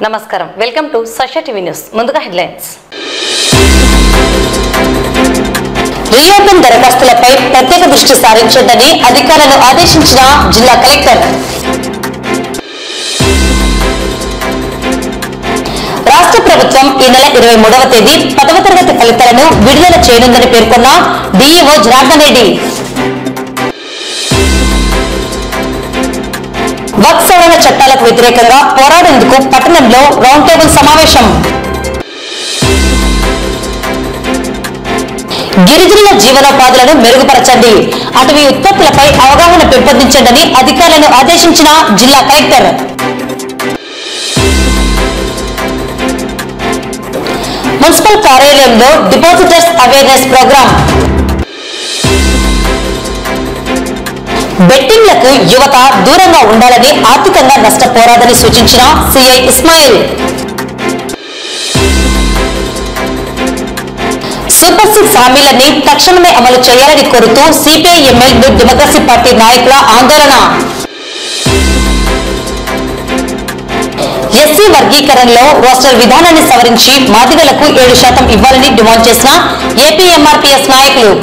నమస్కారం, welcome to సష TV news. ముందుగా headlines. Reopen దరఖాస్తులపై ప్రత్యేక దృష్టి సారించండి అధికారులను ఆదేశించిన జిల్లా కలెక్టర్. రాష్ట్ర ప్రభుత్వం ఈ నెల 23వ తేదీ 10వ తరగతి ఫలితాలను విడుదల చేయనుందని పేర్కొన్న డిఈఓ జనార్దన్ రెడ్డి. వక్ఫ్ సవరణ చట్టాలకు వ్యతిరేకంగా పోరాడేందుకు పట్టణంలో రౌండ్ టేబుల్ సమావేశం. గిరిజనుల జీవనోపాధులను మెరుగుపరచండి, అటవీ ఉత్పత్తులపై అవగాహన పెంపొందించండి అధికారులను ఆదేశించిన జిల్లా కలెక్టర్. మున్సిపల్ కార్యాలయంలో డిపాజిటర్స్ అవేర్నెస్ ప్రోగ్రాం. బెట్టింగ్లకు యువత దూరంగా ఉండాలని, ఆర్థికంగా నష్టపోరాదని సూచించిన సిఐ ఇస్మాయిల్. సూపర్ 6 హామీలన్నీ తక్షణమే అమలు చేయాలని కోరుతూ సిపిఐ-ఎంఎల్ న్యూ డెమోక్రసీ పార్టీ నాయకుల ఆందోళన. ఎస్సీ వర్గీకరణలో రోస్టర్ విధానాన్ని సవరించి మాదిగలకు 7% ఇవ్వాలని డిమాండ్ చేసిన ఏపీఎంఆర్పీఎస్ నాయకులు.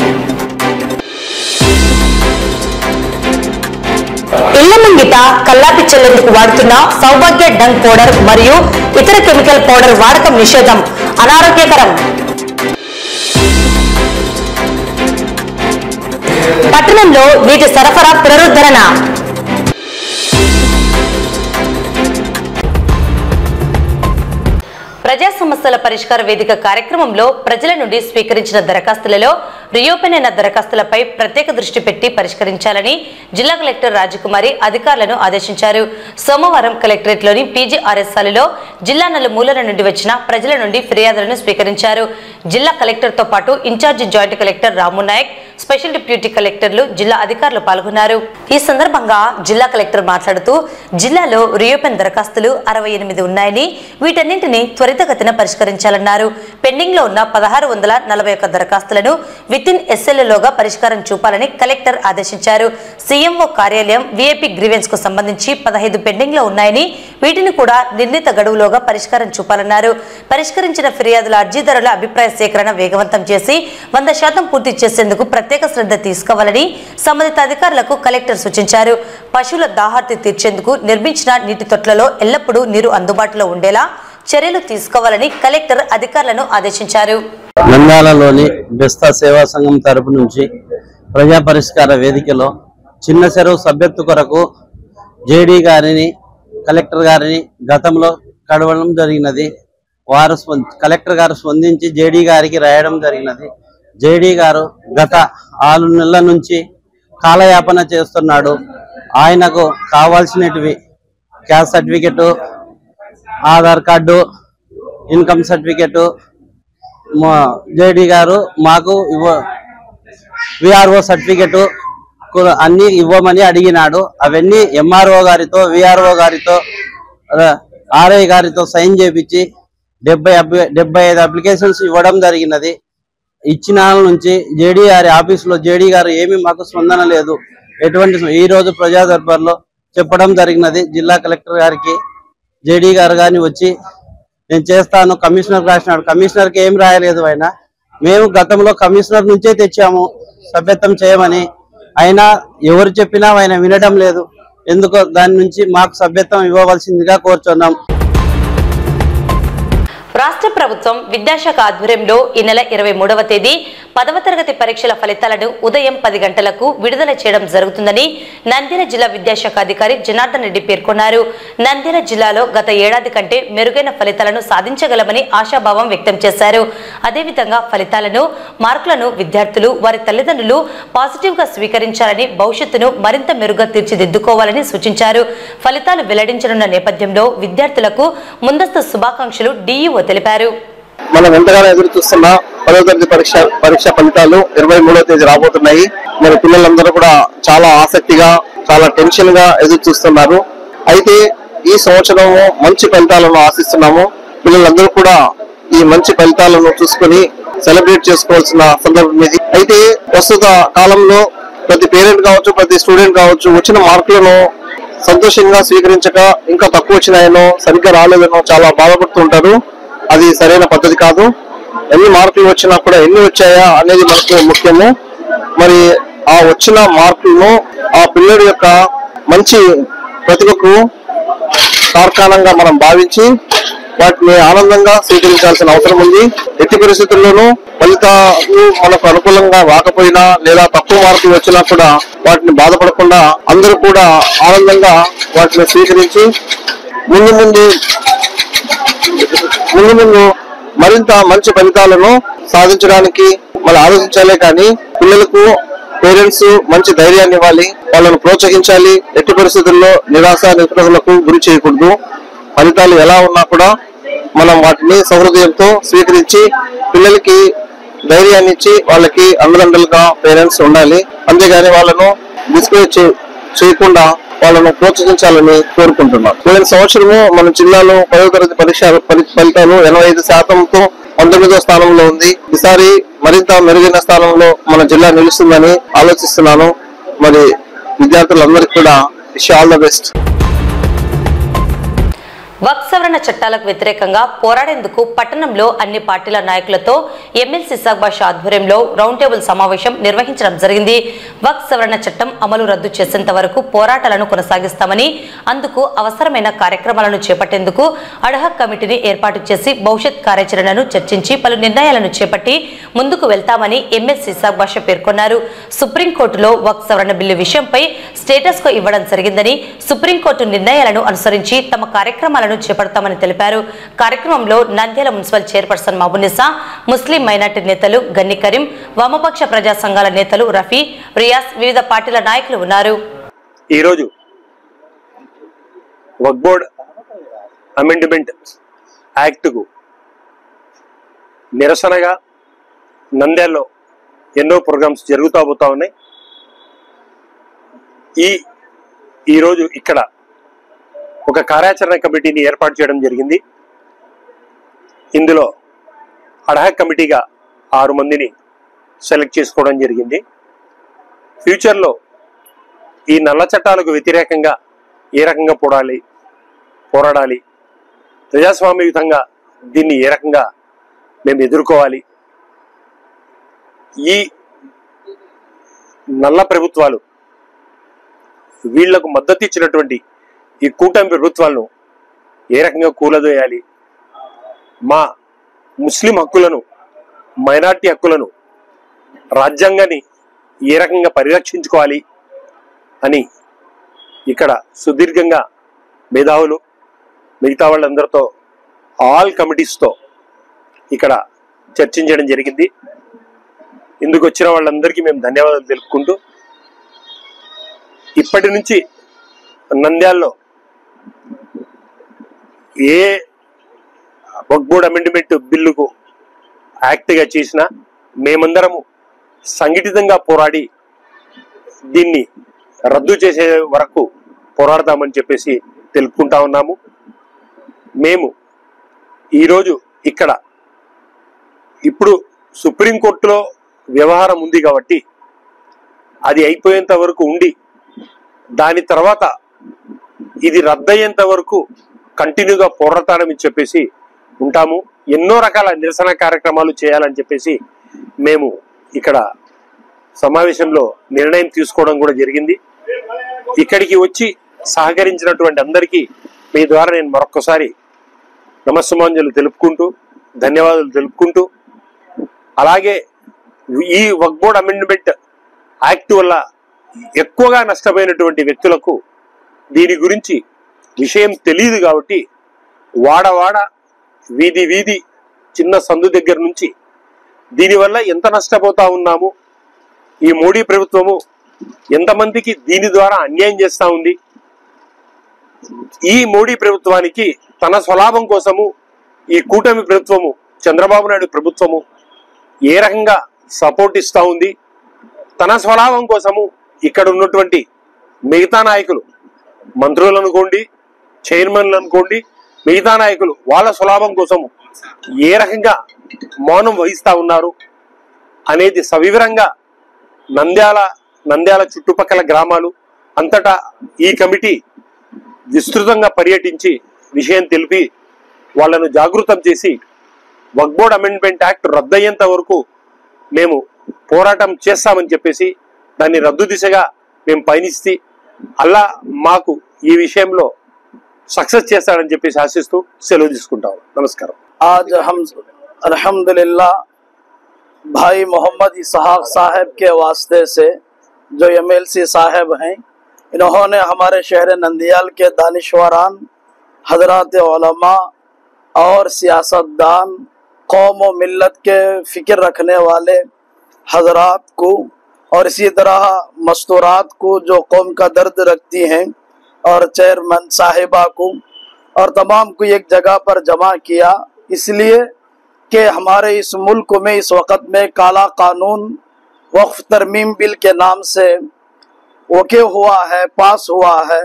ఇళ్ల ముంగిట కల్లాపి చెల్లేందుకు వాడుతున్న సౌభాగ్య డంగ్ పౌడర్ మరియు ఇతర కెమికల్ పౌడర్ వాడకం నిషేధం, అనారోగ్యకరం. పట్టణంలో నీటి సరఫరా పునరుద్ధరణ. ప్రజా సమస్యల పరిష్కార వేదిక కార్యక్రమంలో ప్రజల నుండి స్వీకరించిన దరఖాస్తులలో రీఓపెన్ అయిన దరఖాస్తులపై ప్రత్యేక దృష్టి పెట్టి పరిష్కరించాలని జిల్లా కలెక్టర్ రాజకుమారి అధికారులను ఆదేశించారు. సోమవారం కలెక్టరేట్లోని పీజీఆర్ఎస్ హాలులో జిల్లా నలుమూలల నుండి వచ్చిన ప్రజల నుండి ఫిర్యాదులను స్వీకరించారు. జిల్లా కలెక్టర్తో పాటు ఇన్ఛార్జి జాయింట్ కలెక్టర్ రాము నాయక్, స్పెషల్ డిప్యూటీ కలెక్టర్లు, జిల్లా అధికారులు పాల్గొన్నారు. ఈ సందర్భంగా జిల్లా కలెక్టర్ మాట్లాడుతూ జిల్లాలో రీఓపెన్ దరఖాస్తులు 68 ఉన్నాయని, వీటన్నింటినీ త్వరితగతిన పరిష్కరించాలన్నారు. పెండింగ్ లో ఉన్న 1641 దరఖాస్తులను వితిన్ ఎస్ఎల్లోగా పరిష్కారం చూపాలని కలెక్టర్ ఆదేశించారు. సీఎంఓ కార్యాలయం వీఐపీ గ్రీవెన్స్ కు సంబంధించి 15 పెండింగ్ లో ఉన్నాయని, వీటిని కూడా నిర్ణీత గడువులోగా పరిష్కారం చూపాలన్నారు. పరిష్కరించిన ఫిర్యాదుల అర్జీదారుల అభిప్రాయ సేకరణ వేగవంతం చేసి 100% పూర్తి చేసేందుకు ప్రత్యేక శ్రద్ధ తీసుకోవాలని సంబంధిత అధికారులకు కలెక్టర్ సూచించారు. పశువుల దాహార్తి తీర్చేందుకు నిర్మించిన నీటి తొట్లలో ఎల్లప్పుడూ నీరు అందుబాటులో ఉండేలా చర్యలు తీసుకోవాలని కలెక్టర్ అధికారులను ఆదేశించారు. నంద్యాలలోని బెస్తా సేవా సంఘం తరపు నుంచి ప్రజా పరిష్కార వేదికలో చిన్న చెరువు సభ్యత్వ కొరకు జేడీ గారిని, కలెక్టర్ గారిని గతంలో కడవడం జరిగినది. వారు కలెక్టర్ గారు స్పందించి జేడీ గారికి రాయడం జరిగినది. జేడీ గారు గత 6 నెలల నుంచి కాలయాపన చేస్తున్నాడు. ఆయనకు కావాల్సినటివి caste certificate, Aadhaar card, income certificate JD గారు మాకు విఆర్ఓ సర్టిఫికెట్ అన్ని ఇవ్వమని అడిగినాడు. అవన్నీ ఎంఆర్ఓ గారితో, విఆర్ఓ గారితో, ఆర్ఐ గారితో సైన్ చేపించి 75 అప్లికేషన్స్ ఇవ్వడం జరిగినది. ఇచ్చిన నుంచి జేడీ గారి ఆఫీసులో జేడీ గారు ఏమీ మాకు స్పందన లేదు. ఎటువంటి ఈ రోజు ప్రజా దర్బార్లో చెప్పడం జరిగినది. జిల్లా కలెక్టర్ గారికి జేడీ గారు కానీ వచ్చి నేను చేస్తాను కమిషనర్ రాసినాడు. కమిషనర్కి ఏం రాయలేదు. ఆయన మేము గతంలో కమిషనర్ నుంచే తెచ్చాము సభ్యత్వం చేయమని. అయినా ఎవరు చెప్పినా ఆయన వినడం లేదు. ఎందుకో దాని నుంచి మాకు సభ్యత్వం ఇవ్వవలసిందిగా కోరుచున్నాం. రాష్ట్ర ప్రభుత్వం విద్యాశాఖ ఆధ్వర్యంలో ఈ నెల 23వ తేదీ 10వ తరగతి పరీక్షల ఫలితాలను ఉదయం 10 గంటలకు విడుదల చేయడం జరుగుతుందని నంద్యాల జిల్లా విద్యాశాఖ అధికారి జనార్దన్ రెడ్డి పేర్కొన్నారు. నంద్యాల జిల్లాలో గత ఏడాది కంటే మెరుగైన ఫలితాలను సాధించగలమని ఆశాభావం వ్యక్తం చేశారు. అదేవిధంగా ఫలితాలను, మార్కులను విద్యార్థులు, వారి తల్లిదండ్రులు పాజిటివ్ గా స్వీకరించాలని, భవిష్యత్తును మరింత మెరుగ్గా తీర్చిదిద్దుకోవాలని సూచించారు. ఫలితాలు వెల్లడించనున్న నేపథ్యంలో విద్యార్థులకు ముందస్తు శుభాకాంక్షలు డిఈఓ తెలిపారు. మనం ఎంతగానో ఎదురు చూస్తున్న 10వ తరగతి పరీక్ష ఫలితాలు 23వ తేదీ రాబోతున్నాయి. మన పిల్లలందరూ కూడా చాలా ఆసక్తిగా, చాలా టెన్షన్ గా ఎదురు చూస్తున్నారు. అయితే ఈ సంవత్సరం మంచి ఫలితాలను ఆశిస్తున్నాము. పిల్లలందరూ కూడా ఈ మంచి ఫలితాలను చూసుకుని సెలబ్రేట్ చేసుకోవాల్సిన సందర్భం ఇది. అయితే ప్రస్తుత కాలంలో ప్రతి పేరెంట్ కావచ్చు, ప్రతి స్టూడెంట్ కావచ్చు వచ్చిన మార్కులను సంతోషంగా స్వీకరించక ఇంకా తక్కువ వచ్చినాయనో సరిగ్గా రాలేదనో చాలా బాధపడుతూ ఉంటారు. అది సరైన పద్ధతి కాదు. ఎన్ని మార్కులు వచ్చినా కూడా ఎన్ని వచ్చాయా అనేది మనకు ముఖ్యము. మరి ఆ వచ్చిన మార్కులను ఆ పిల్లడి యొక్క మంచి ప్రతిభకు తార్కాణంగా మనం భావించి వాటిని ఆనందంగా స్వీకరించాల్సిన అవసరం ఉంది. ఎట్టి పరిస్థితుల్లోనూ ఫలితాలు మనకు అనుకూలంగా రాకపోయినా లేదా తక్కువ మార్కులు వచ్చినా కూడా వాటిని బాధపడకుండా అందరూ కూడా ఆనందంగా వాటిని స్వీకరించి ముందు ముందు మరింత మంచి ఫలితాలను సాధించడానికి మనం ఆలోచించాలే కానీ పిల్లలకు పేరెంట్స్ మంచి ధైర్యాన్ని ఇవ్వాలి, వాళ్ళను ప్రోత్సహించాలి. ఎట్టి పరిస్థితుల్లో నిరాశ నిస్పృహలకు గురి చేయకూడదు. ఫలితాలు ఎలా ఉన్నా కూడా మనం వాటిని సహృదయంతో స్వీకరించి పిల్లలకి ధైర్యాన్ని ఇచ్చి వాళ్ళకి అండదండలుగా పేరెంట్స్ ఉండాలి. అంతేగాని వాళ్ళను డిస్కరేజ్ చేయకుండా వాళ్ళను ప్రోత్సహించాలని కోరుకుంటున్నాం. పోయిన సంవత్సరము మన జిల్లాలో 10వ తరగతి పరీక్ష ఫలితాలు 85%తో 19వ స్థానంలో ఉంది. ఈసారి మరింత మెరుగైన స్థానంలో మన జిల్లా నిలుస్తుందని ఆలోచిస్తున్నాను. మరి విద్యార్థులందరికీ కూడా విష్ ఆల్ ద బెస్ట్. వక్ఫ్ సవరణ చట్టాలకు వ్యతిరేకంగా పోరాడేందుకు పట్టణంలో అన్ని పార్టీల నాయకులతో ఎమ్మెల్సీ ఇసాక్ బాషా ఆధ్వర్యంలో రౌండ్ టేబుల్ సమావేశం నిర్వహించడం జరిగింది. వక్ఫ్ సవరణ చట్టం అమలు రద్దు చేసేంత వరకు పోరాటాలను కొనసాగిస్తామని, అందుకు అవసరమైన కార్యక్రమాలను చేపట్టేందుకు అడ్హాక్ కమిటీని ఏర్పాటు చేసి భవిష్యత్ కార్యాచరణను చర్చించి పలు నిర్ణయాలను చేపట్టి ముందుకు వెళ్తామని ఎమ్మెల్సీ ఇసాక్ బాషా పేర్కొన్నారు. సుప్రీంకోర్టులో వక్ఫ్ సవరణ బిల్లు విషయంపై స్టేటస్ కో ఇవ్వడం జరిగిందని, సుప్రీంకోర్టు నిర్ణయాలను అనుసరించి తమ కార్యక్రమాలను చేపడతామని తెలిపారు. కార్యక్రమంలో నంద్యాల మున్సిపల్ చైర్పర్సన్ మహబూనిసా, ముస్లిం మైనార్టీ నేతలు గన్ని కరీం, వామపక్ష ప్రజా సంఘాల నేతలు రఫీ, రియాజ్, వివిధ పార్టీల నాయకులు ఉన్నారు. ఈరోజు వక్ఫ్ బోర్డ్ అమెండ్మెంట్ యాక్ట్కు నిరసనగా నంద్యాలలో ఎన్నో ప్రోగ్రామ్స్ జరుగుతూ పోతా ఉన్నాయి. ఈరోజు ఇక్కడ ఒక కార్యాచరణ కమిటీని ఏర్పాటు చేయడం జరిగింది. ఇందులో అడ్హాక్ కమిటీగా 6 మందిని సెలెక్ట్ చేసుకోవడం జరిగింది. ఫ్యూచర్లో ఈ నల్ల చట్టాలకు వ్యతిరేకంగా ఏ రకంగా పోరాడాలి, ప్రజాస్వామ్యయుతంగా దీన్ని ఏ రకంగా మేము ఎదుర్కోవాలి, ఈ నల్ల ప్రభుత్వాలు వీళ్లకు మద్దతు ఇచ్చినటువంటి ఈ కూటమి ప్రభుత్వాలను ఏ రకంగా కూలదోయాలి, మా ముస్లిం హక్కులను, మైనార్టీ హక్కులను, రాజ్యాంగాన్ని ఏ రకంగా పరిరక్షించుకోవాలి అని ఇక్కడ సుదీర్ఘంగా మేధావులు మిగతా వాళ్ళందరితో ఆల్ కమిటీస్తో ఇక్కడ చర్చించడం జరిగింది. ఇందుకు వచ్చిన వాళ్ళందరికీ మేము ధన్యవాదాలు తెలుపుకుంటూ ఇప్పటి నుంచి నంద్యాలలో ఏ వక్ఫ్ బోర్డ్ అమెండ్మెంట్ బిల్లుకు యాక్ట్గా చేసినా మేమందరము సంఘటితంగా పోరాడి దీన్ని రద్దు చేసే వరకు పోరాడతామని చెప్పేసి తెలుపుకుంటా ఉన్నాము. మేము ఈరోజు ఇక్కడ ఇప్పుడు సుప్రీంకోర్టులో వ్యవహారం ఉంది కాబట్టి అది అయిపోయేంత వరకు ఉండి దాని తర్వాత ఇది రద్దయ్యేంత వరకు కంటిన్యూగా పోరాడతామని చెప్పేసి ఉంటాము. ఎన్నో రకాల నిరసన కార్యక్రమాలు చేయాలని చెప్పేసి మేము ఇక్కడ సమావేశంలో నిర్ణయం తీసుకోవడం కూడా జరిగింది. ఇక్కడికి వచ్చి సహకరించినటువంటి అందరికీ మీ ద్వారా నేను మరొకసారి నమస్సుమాంజలు తెలుపుకుంటూ ధన్యవాదాలు తెలుపుకుంటూ, అలాగే ఈ వక్ఫ్ బోర్డ్ అమెండ్మెంట్ యాక్ట్ వల్ల ఎక్కువగా నష్టపోయినటువంటి వ్యక్తులకు దీని గురించి విషయం తెలియదు కాబట్టి వాడవాడ వీధి వీధి చిన్న సందు దగ్గర నుంచి దీనివల్ల ఎంత నష్టపోతా ఉన్నాము, ఈ మోడీ ప్రభుత్వము ఎంతమందికి దీని ద్వారా అన్యాయం చేస్తూ ఉంది, ఈ మోడీ ప్రభుత్వానికి తన స్వలాభం కోసము ఈ కూటమి ప్రభుత్వము చంద్రబాబు నాయుడు ప్రభుత్వము ఏ రకంగా సపోర్ట్ ఇస్తూ ఉంది, తన స్వలాభం కోసము ఇక్కడ ఉన్నటువంటి మిగతా నాయకులు మంత్రులు అనుకోండి, చైర్మన్లు అనుకోండి, మిగతా నాయకులు వాళ్ళ స్వలాభం కోసము ఏ రకంగా మౌనం వహిస్తూ ఉన్నారు అనేది సవివరంగా నంద్యాల చుట్టుపక్కల గ్రామాలు అంతటా ఈ కమిటీ విస్తృతంగా పర్యటించి విషయం తెలిపి వాళ్ళను జాగృతం చేసి వక్ఫ్ బోర్డ్ అమెండ్మెంట్ యాక్ట్ రద్దయ్యేంత వరకు మేము పోరాటం చేస్తామని చెప్పేసి దాన్ని రద్దు దిశగా మేము పయనిస్తే అల్లా మాకు ఈ విషయంలో सक्सेस చేస్తాడని చెప్పేసి ఆశిస్తూ సెలవు తీసుకుంటాం. నమస్కారం. आज हम अल्हम्दुलिल्लाह भाई मोहम्मद इसहाक साहब के वास्ते से जो एमएलसी साहब हैं, इन्होंने हमारे शहर नंदियाल के दानिश्वरान, हजरात उलमा और सियासतदान, कौम व मिल्लत के फिक्र रखने वाले हजरात को और इसी तरह मस्तूरात को जो कौम का दर्द रखती हैं और चेयरमैन साहिबा को और तमाम को एक जगह पर जमा किया, इसलिए कि हमारे इस मुल्क में इस वक़्त में काला कानून वक्फ तरमीम बिल के नाम से ओके हुआ है, पास हुआ है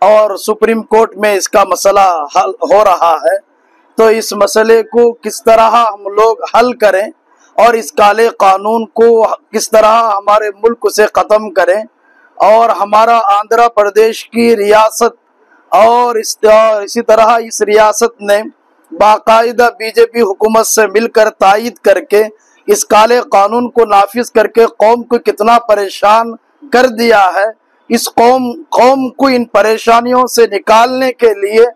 और सुप्रीम कोर्ट में इसका मसला हल हो रहा है। तो इस मसले को किस तरह हम लोग हल करें और इस काले कानून को किस तरह हमारे मुल्क से ख़त्म करें और हमारा आंध्र प्रदेश की रियासत और इसी तरह इस रियासत ने बाकायदा बीजेपी हुकूमत से मिलकर तायद करके इस काले कानून को नाफिज करके कौम को कितना परेशान कर दिया है। इस कौम को इन परेशानियों से निकालने के लिए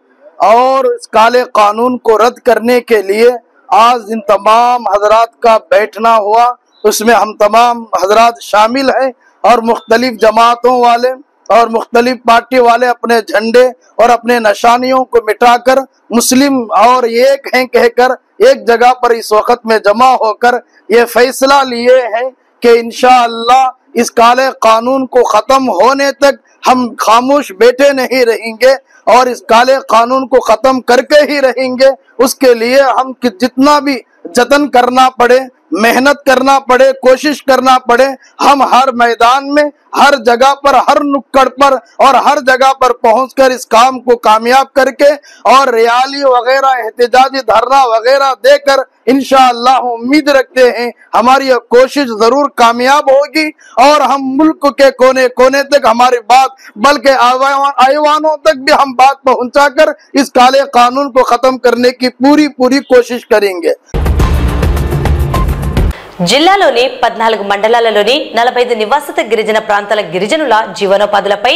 और इस काले कानून को रद्द करने के लिए आज इन तमाम हजरात का बैठना हुआ। उसमें हम तमाम हजरात शामिल हैं और मुख्तलिफ जमातों वाले और मुख्तलिफ पार्टी वाले अपने झंडे और अपने निशानियों को मिटाकर मुस्लिम और एक हैं कहकर एक जगह पर इस वक्त में जमा होकर ये फैसला लिए हैं कि इंशाअल्लाह इस काले कानून को ख़त्म होने तक हम खामोश बैठे नहीं रहेंगे और इस काले कानून को ख़त्म करके ही रहेंगे। उसके लिए हम जितना भी जतन करना पड़े, मेहनत करना पड़े, कोशिश करना पड़े, हम हर मैदान में, हर जगह पर, हर नुक्कड़ पर और हर जगह पर पहुंचकर इस काम को कामयाब करके और रैली वगैरह, एहतजाजी धरना वगैरह देकर इंशाअल्लाह उम्मीद रखते हैं हमारी यह कोशिश जरूर कामयाब होगी और हम मुल्क के कोने कोने तक हमारी बात, बल्कि ऐवानों तक भी हम बात पहुंचाकर इस काले कानून को खत्म करने की पूरी कोशिश करेंगे। జిల్లాలోని 14 మండలాలలోని 45 నివాసిత గిరిజన ప్రాంతాల గిరిజనుల జీవనోపాధులపై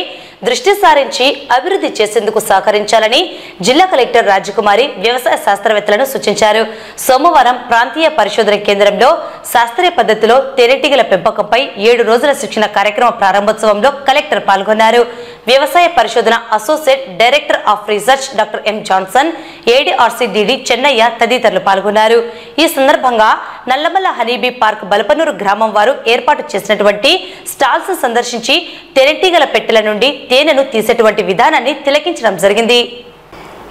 దృష్టి సారించి అభివృద్ధి చేసేందుకు సహకరించాలని జిల్లా కలెక్టర్ రాజకుమారి వ్యవసాయ శాస్త్రవేత్తలను సూచించారు. సోమవారం ప్రాంతీయ పరిశోధన కేంద్రంలో శాస్త్రీయ పద్ధతిలో తేనెటీగల పెంపకంపై 7 రోజుల శిక్షణ కార్యక్రమ ప్రారంభోత్సవంలో కలెక్టర్ పాల్గొన్నారు. వ్యవసాయ పరిశోధన associate director of research doctor M Johnson, ఏడీఆర్సీడీడీ చెన్నయ్య తదితరులు పాల్గొన్నారు. ఈ సందర్భంగా నల్లమల్ల హనీబీ పార్క్ బలపనూరు గ్రామం వారు ఏర్పాటు చేసినటువంటి స్టాల్స్ సందర్శించి తేనెటీగల పెట్టెల నుండి తేనెను తీసేటువంటి విధానాన్ని తిలకించడం జరిగింది.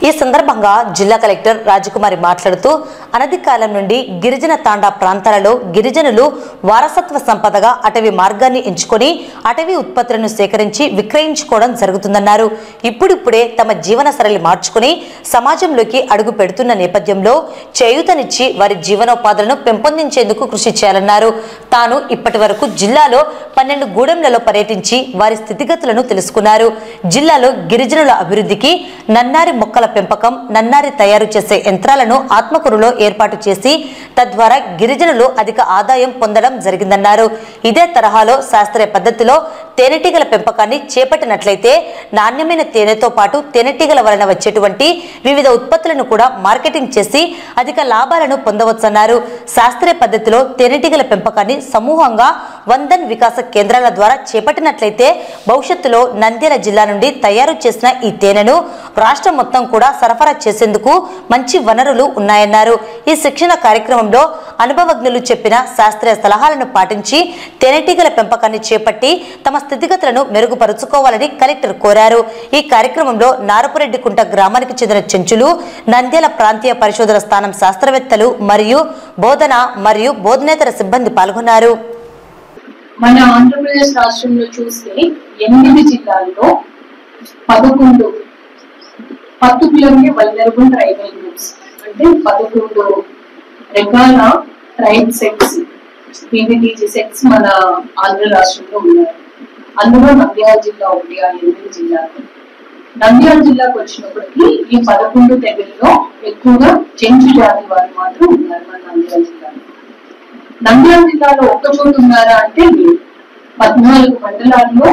ఈ సందర్భంగా జిల్లా కలెక్టర్ రాజకుమారి మాట్లాడుతూ అనతి కాలం నుండి గిరిజన తాండా ప్రాంతాలలో గిరిజనులు వారసత్వ సంపదగా అటవీ మార్గాన్ని ఎంచుకొని అటవీ ఉత్పత్తులను సేకరించి విక్రయించుకోవడం జరుగుతుందన్నారు. ఇప్పుడిప్పుడే తమ జీవన సరళి మార్చుకుని సమాజంలోకి అడుగు పెడుతున్న నేపథ్యంలో చేయూతనిచ్చి వారి జీవనోపాధులను పెంపొందించేందుకు కృషి చేయాలన్నారు. తాను ఇప్పటి వరకు జిల్లాలో 12 గూడెంలలో పర్యటించి వారి స్థితిగతులను తెలుసుకున్నారు. జిల్లాలో గిరిజనుల అభివృద్ధికి నన్నారి మొక్కల పెంపకం, నన్నారి తయారు చేసే యంత్రాలను ఆత్మకూరులో ఏర్పాటు చేసి తద్వారా గిరిజనులు అధిక ఆదాయం పొందడం జరిగిందన్నారు. ఇదే తరహాలో శాస్త్రీయ పద్ధతిలో తేనెటీగల పెంపకాన్ని చేపట్టినట్లయితే నాణ్యమైన తేనెతో పాటు తేనెటీగల వలన వచ్చేటువంటి వివిధ ఉత్పత్తులను కూడా మార్కెటింగ్ చేసి అధిక లాభాలను పొందవచ్చన్నారు. శాస్త్రీయ పద్ధతిలో తేనెటీగల పెంపకాన్ని సమూహంగా వందన్ వికాస కేంద్రాల ద్వారా చేపట్టినట్లయితే భవిష్యత్తులో నంద్యాల జిల్లా నుండి తయారు చేసిన ఈ తేనెను రాష్ట్రం మొత్తం కూడా సరఫరా చేసేందుకు మంచి వనరులు ఉన్నాయన్నారు. ఈ శిక్షణ కార్యక్రమంలో అనుభవజ్ఞులు చెప్పిన శాస్త్రీయ సలహాలను పాటించి తేనెటీగల పెంపకాన్ని చేపట్టి తమ స్థితిగతులను మెరుగుపరుచుకోవాలని కలెక్టర్ కోరారు. ఈ కార్యక్రమంలో నారపురెడ్డికుంట గ్రామానికి చెందిన చెంచులు, నంద్యాల ప్రాంతీయ పరిశోధన స్థానం శాస్త్రవేత్తలు మరియు బోధనేతర సిబ్బంది పాల్గొన్నారు. మన ఆంధ్రప్రదేశ్ రాష్ట్రంలో చూస్తే 8 జిల్లాల్లో 11 పర్టికులర్లీ వల్నరబుల్ ట్రైబల్ గ్రూప్స్ అంటే 11 రకాల ట్రైబ్ సెక్స్, పీవీటీజీ సెక్స్ మన ఆంధ్ర రాష్ట్రంలో ఉన్నాయి. అందులో నంద్యాల జిల్లా ఒకటి, ఆ 8 జిల్లాలు. నంద్యాల జిల్లాకు వచ్చినప్పటికీ ఈ 11 తెగల్లో ఎక్కువగా చెంచు జాతి వారు మాత్రం ఉన్నారు మన నంద్యాల జిల్లాలో. నంద్యాల జిల్లాలో ఒక్క చోటు ఉన్నారా అంటే 14 మండలాల్లో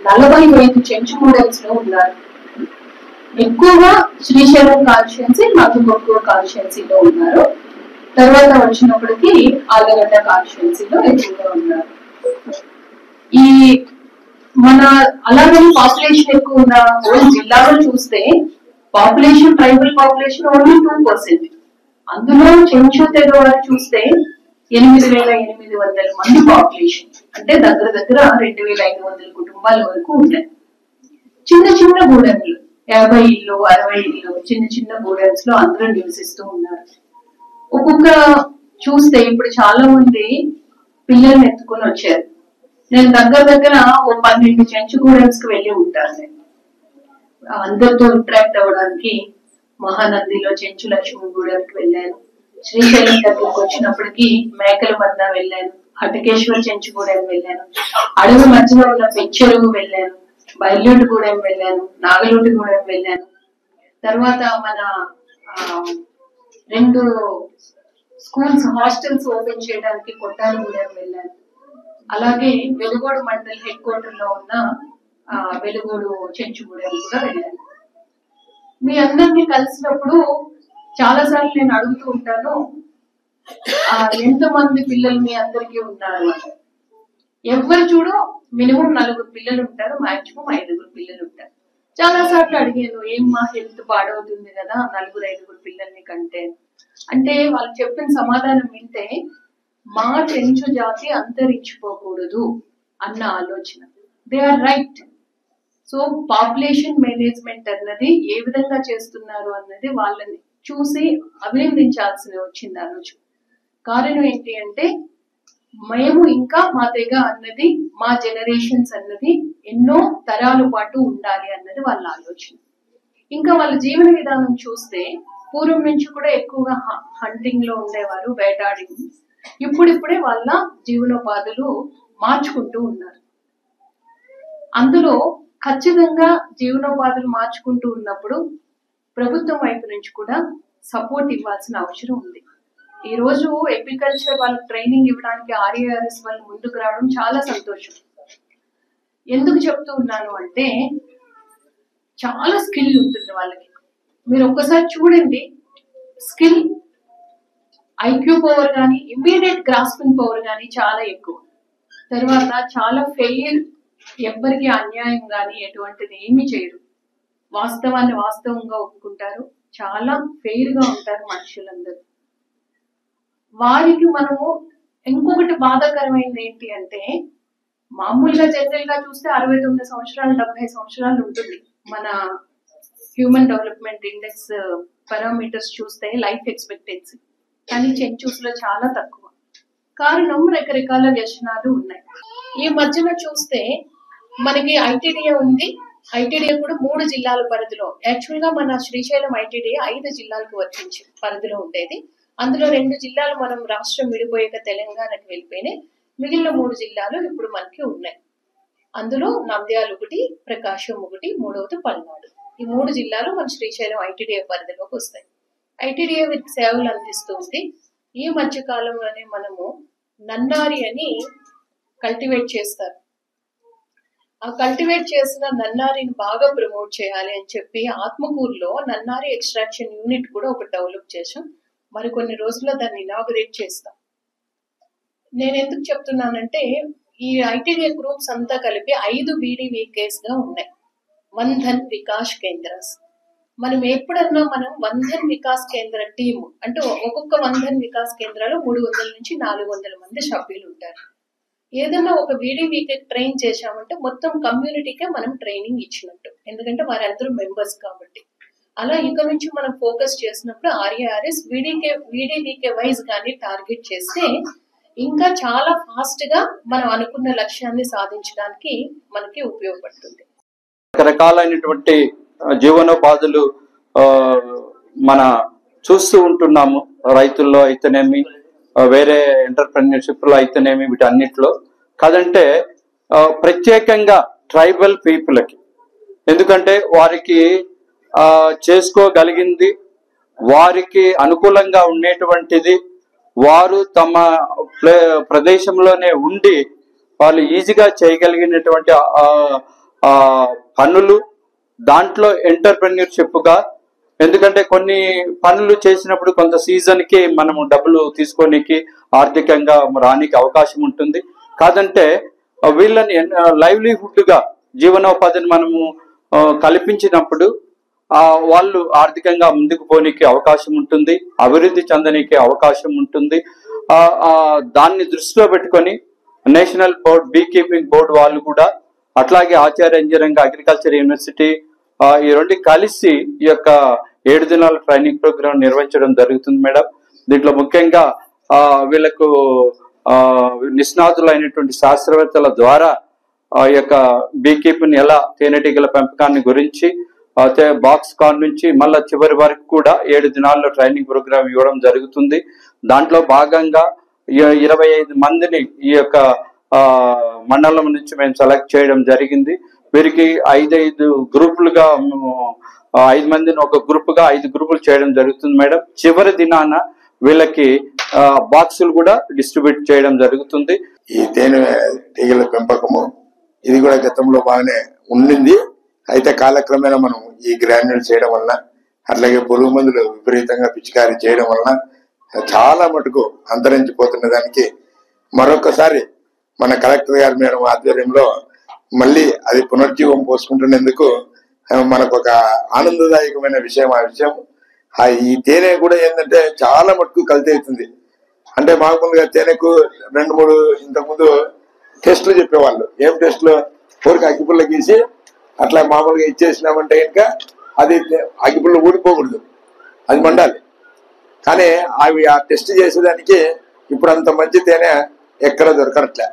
45 చెంచు మోడల్స్ లో ఉన్నారు. ఎక్కువగా శ్రీశైలం కాన్స్టిట్యున్సీ, నందికొట్కూరు కాన్స్టిట్యున్సీలో ఉన్నారు. తర్వాత వచ్చినప్పటికీ ఆలగడ్డ కాన్స్టిట్యున్సీలో ఎక్కువగా ఉన్నారు. ఈ మన అలాగని పాపులేషన్ ఎక్కువ ఉన్న జిల్లాలో చూస్తే పాపులేషన్, ట్రైబల్ పాపులేషన్ ఓన్లీ 2%. అందులో చెంచు తెగ వారు చూస్తే 8,800 మంది పాపులేషన్, అంటే దగ్గర 2,500 కుటుంబాల వరకు ఉన్నాయి. చిన్న చిన్న గూడెంలు, 50 ఇళ్ళు, 60 ఇళ్ళు, చిన్న చిన్న గూడెంస్ లో అందరూ నివసిస్తూ ఉన్నారు. ఒక్కొక్క చూస్తే ఇప్పుడు చాలా మంది పిల్లల్ని ఎత్తుకొని వచ్చారు. నేను దగ్గర ఓ 12 చెంచు గూడెంస్ కి వెళ్ళి ఉంటాను. నేను అందరితో ఇంటరాక్ట్ అవ్వడానికి మహానందిలో చెంచు లక్ష్మి గూడెంకి వెళ్ళాను. శ్రీశైలం దగ్గరకు వచ్చినప్పటికీ మేకల మధ్య వెళ్ళాను. హటకేశ్వర చెంచుగూడెం వెళ్ళాను. అడవి మధ్యలో ఉన్న పెచ్చెరువు వెళ్ళాను. బయలుగూడెం వెళ్ళాను. నాగలుటిగూడెం వెళ్ళాను. తర్వాత మన 2 స్కూల్స్ హాస్టల్స్ ఓపెన్ చేయడానికి కొట్టాలగూడెం వెళ్ళాను. అలాగే వెలుగోడు మండల్ హెడ్ క్వార్టర్ లో ఉన్న వెలుగోడు చెంచుగూడెం కూడా వెళ్ళాను. మీ అందరినీ కలిసినప్పుడు చాలా సార్లు నేను అడుగుతూ ఉంటాను, ఎంతమంది పిల్లలు మీ అందరికీ ఉన్నారు అని. ఎవరు చూడు మినిమం 4 పిల్లలు ఉంటారు, మాక్సిమం 5 పిల్లలు ఉంటారు. చాలా సార్లు అడిగాను, ఏం మా హెల్త్ పాడవుతుంది కదా 4-5 పిల్లల్ని కంటే అంటే వాళ్ళు చెప్పిన సమాధానం వింటే మా చెంచు జాతి అంతరించిపోకూడదు అన్న ఆలోచన. They are right. So population management అన్నది ఏ విధంగా చేస్తున్నారు అన్నది వాళ్ళని చూసి అభినందించాల్సి వచ్చింది ఆ రోజు. కారణం ఏంటి అంటే మేము ఇంకా మా తెగ అన్నది, మా జనరేషన్స్ అన్నది ఎన్నో తరాల పాటు ఉండాలి అన్నది వాళ్ళ ఆలోచన. ఇంకా వాళ్ళ జీవన విధానం చూస్తే పూర్వం నుంచి కూడా ఎక్కువగా హంటింగ్ లో ఉండేవారు, వేటాడి. ఇప్పుడిప్పుడే వాళ్ళ జీవనోపాధులు మార్చుకుంటూ ఉన్నారు. అందులో ఖచ్చితంగా జీవనోపాధులు మార్చుకుంటూ ఉన్నప్పుడు ప్రభుత్వం వైపు నుంచి కూడా సపోర్ట్ ఇవ్వాల్సిన అవసరం ఉంది. ఈ రోజు అగ్రికల్చర్ వాళ్ళకి ట్రైనింగ్ ఇవ్వడానికి RARS వాళ్ళు ముందుకు రావడం చాలా సంతోషం. ఎందుకు చెప్తూ ఉన్నాను అంటే చాలా స్కిల్ ఉంటుంది వాళ్ళకి. మీరు ఒక్కసారి చూడండి, స్కిల్, IQ పవర్ కానీ, ఇమ్మీడియట్ గ్రాస్పింగ్ పవర్ కానీ చాలా ఎక్కువ. తర్వాత చాలా ఫెయిర్, ఎవ్వరికి అన్యాయం కానీ ఎటువంటిది ఏమీ చేయరు. వాస్తవాన్ని వాస్తవంగా ఒప్పుకుంటారు. చాలా ఫెయిర్ గా ఉంటారు మనుషులందరూ. వారికి మనము ఇంకొకటి బాధాకరమైనది ఏంటి అంటే మామూలుగా జనరల్ గా చూస్తే 69 సంవత్సరాలు 70 సంవత్సరాలు ఉంటుంది. మన హ్యూమన్ డెవలప్మెంట్ ఇండెక్స్ పారామీటర్స్ చూస్తే లైఫ్ ఎక్స్పెక్టెన్సీ, కానీ చెంచూస్ లో చాలా తక్కువ. కారణం రకరకాల వ్యసనాలు ఉన్నాయి. ఈ మధ్యన చూస్తే మనకి ITDA ఉంది. ITDA కూడా 3 జిల్లాల పరిధిలో, యాక్చువల్ గా మన శ్రీశైలం ITDA 5 జిల్లాలకు వర్తించి పరిధిలో ఉండేది. అందులో 2 జిల్లాలు మనం రాష్ట్రం విడిపోయాక తెలంగాణకి వెళ్ళిపోయినాయి. మిగిలిన 3 జిల్లాలు ఇప్పుడు మనకి ఉన్నాయి. అందులో నంద్యాల 1, ప్రకాశం 1, 3వది పల్నాడు. ఈ 3 జిల్లాలు మన శ్రీశైలం ITDA పరిధిలోకి వస్తాయి. ITDA వీరికి సేవలు అందిస్తుంది. ఈ మధ్య కాలంలోనే మనము నన్నారి అని కల్టివేట్ చేస్తారు. ఆ కల్టివేట్ చేసిన నన్నారిని బాగా ప్రమోట్ చేయాలి అని చెప్పి ఆత్మకూరులో నన్నారి ఎక్స్ట్రాక్షన్ యూనిట్ కూడా ఒకటి డెవలప్ చేసాం. మరికొన్ని రోజుల్లో దాన్ని ఇనాగరేట్ చేస్తాం. నేను ఎందుకు చెప్తున్నానంటే ఈ ITDA గ్రూప్స్ అంతా కలిపి 5 VDVKs గా ఉన్నాయి, వన్ధన్ వికాస్ కేంద్రాస్. మనం ఎప్పుడన్నా వన్ ధన్ వికాస్ కేంద్ర టీము అంటే ఒక్కొక్క వన్ధన్ వికాస్ కేంద్రాలు 300 నుంచి 400 మంది సభ్యులు ఉంటారు. ఏదైనా ఒక VDVK ట్రైన్ చేశామంటే మొత్తం కమ్యూనిటీకే మనం ట్రైనింగ్ ఇచ్చినట్టు, ఎందుకంటే వారందరూ మెంబర్స్ కాబట్టి. అలా ఇక నుంచి మనం ఫోకస్ చేసినప్పుడు RARS VDVK వైజ్ కానీ టార్గెట్ చేస్తే ఇంకా చాలా ఫాస్ట్ గా మనం అనుకున్న లక్ష్యాన్ని సాధించడానికి మనకి ఉపయోగపడుతుంది. రకరకాలైనటువంటి జీవనోపాధులు మన చూస్తూ ఉంటున్నాము. రైతుల్లో అయితేనేమి, వేరే ఎంటర్ప్రెన్యూర్షిప్ లో అయితేనేమి, వీటన్నిటిలో కాదంటే ప్రత్యేకంగా ట్రైబల్ పీపుల్కి. ఎందుకంటే వారికి చేసుకోగలిగింది, వారికి అనుకూలంగా ఉండేటువంటిది వారు తమ ప్రదేశంలోనే ఉండి వాళ్ళు ఈజీగా చేయగలిగినటువంటి పనులు, దాంట్లో ఎంటర్‌ప్రెన్యూర్‌షిప్‌గా. ఎందుకంటే కొన్ని పనులు చేసినప్పుడు కొంత సీజన్కి మనము డబ్బులు తీసుకోనికి ఆర్థికంగా రానికి అవకాశం ఉంటుంది. కాదంటే వీళ్ళని లైవ్లీహుడ్గా జీవనోపాధిని మనము కల్పించినప్పుడు వాళ్ళు ఆర్థికంగా ముందుకు పోనీకి అవకాశం ఉంటుంది, అభివృద్ధి చెందనీకి అవకాశం ఉంటుంది. దాన్ని దృష్టిలో పెట్టుకొని national board, be keeping board వాళ్ళు కూడా, అట్లాగే ఆచార్య ఇంజనీరింగ్ అగ్రికల్చర్ యూనివర్సిటీ ఈ రెండు కలిసి ఈ యొక్క 7 దినాల ట్రైనింగ్ ప్రోగ్రామ్ నిర్వహించడం జరుగుతుంది మేడం. దీంట్లో ముఖ్యంగా వీళ్ళకు నిష్ణాతులైనటువంటి శాస్త్రవేత్తల ద్వారా ఈ యొక్క బీ కీపింగ్ ఎలా, తేనెటీగల పెంపకాన్ని గురించి బాక్స్ కాన్ నుంచి మళ్ళా చివరి వరకు కూడా 7 దినాల్లో ట్రైనింగ్ ప్రోగ్రామ్ ఇవ్వడం జరుగుతుంది. దాంట్లో భాగంగా 25 మందిని ఈ యొక్క మండలం నుంచి మేము సెలెక్ట్ చేయడం జరిగింది. వీరికి 5 గ్రూపులుగా 5 మందిని ఒక గ్రూపుగా 5 గ్రూపులు చేయడం జరుగుతుంది మేడం. చివరి దినాన వీళ్ళకి బాక్సులు కూడా డిస్ట్రిబ్యూట్ చేయడం జరుగుతుంది. ఈ తేనె తీగల పెంపకము ఇది కూడా గతంలో బాగానే ఉండింది. అయితే కాలక్రమేణా మనం ఈ గ్రాన్యుల్ చేయడం వలన, అట్లాగే పురుగు మందులు విపరీతంగా పిచికారీ చేయడం వలన చాలా మటుకు అంతరించిపోతున్న దానికి మరొకసారి మన కలెక్టర్ గారి మేడం ఆధ్వర్యంలో మళ్ళీ అది పునర్జీవం పోసుకుంటున్నందుకు మనకు ఒక ఆనందదాయకమైన విషయం. ఆ విషయం ఈ తేనె కూడా ఏంటంటే చాలా మటుకు కల్తీ అవుతుంది. అంటే మామూలుగా తేనెకు 2-3 ఇంతకుముందు టెస్టులు చెప్పేవాళ్ళు. ఏం టెస్టులు? ఊరికి అగ్గిపుల్ల గీసి అట్లా మామూలుగా ఇచ్చేసినామంటే ఇంకా అది అగ్గిపుల్ల ఊడిపోకూడదు, అది మండాలి. కానీ అవి ఆ టెస్ట్ చేసేదానికి ఇప్పుడు అంత మంచి తేనె ఎక్కడ దొరకట్లే.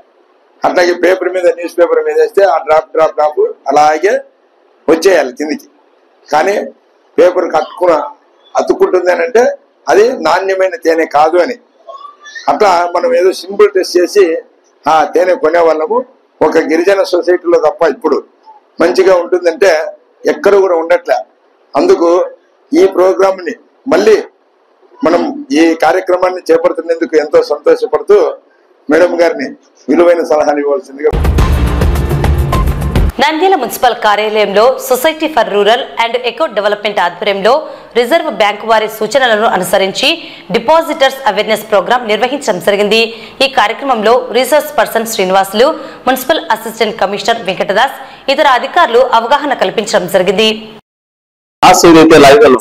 అట్లాగే పేపర్ మీద, న్యూస్ పేపర్ మీద వేస్తే ఆ డ్రాప్ అలాగే వచ్చేయాలి కిందికి. కానీ పేపర్ అతుక్కుంటుంది అని అంటే అది నాణ్యమైన తేనె కాదు అని. అట్లా మనం ఏదో సింపుల్ టెస్ట్ చేసి ఆ తేనె కొనేవాళ్ళము. ఒక గిరిజన సొసైటీలో తప్ప ఇప్పుడు మంచిగా ఉంటుందంటే ఎక్కడ కూడా ఉండట్లే. అందుకు ఈ ప్రోగ్రామ్ని మళ్ళీ మనం ఈ కార్యక్రమాన్ని చేపడుతున్నందుకు ఎంతో సంతోషపడుతూ మేడం గారిని విలువైన సలహాలు ఇవ్వాల్సిందిగా. నంద్యాల మున్సిపల్ కార్యాలయంలో society for rural and eco development ఆధ్వర్యంలో రిజర్వ్ బ్యాంకు వారి సూచనలను అనుసరించి డిపాజిటర్స్ అవేర్నెస్ ప్రోగ్రాం నిర్వహించడం జరిగింది. ఈ కార్యక్రమంలో resource person Srinivasulu, municipal assistant commissioner Venkatadas, ఇతర అధికారులు అవగాహన కల్పించడం జరిగింది.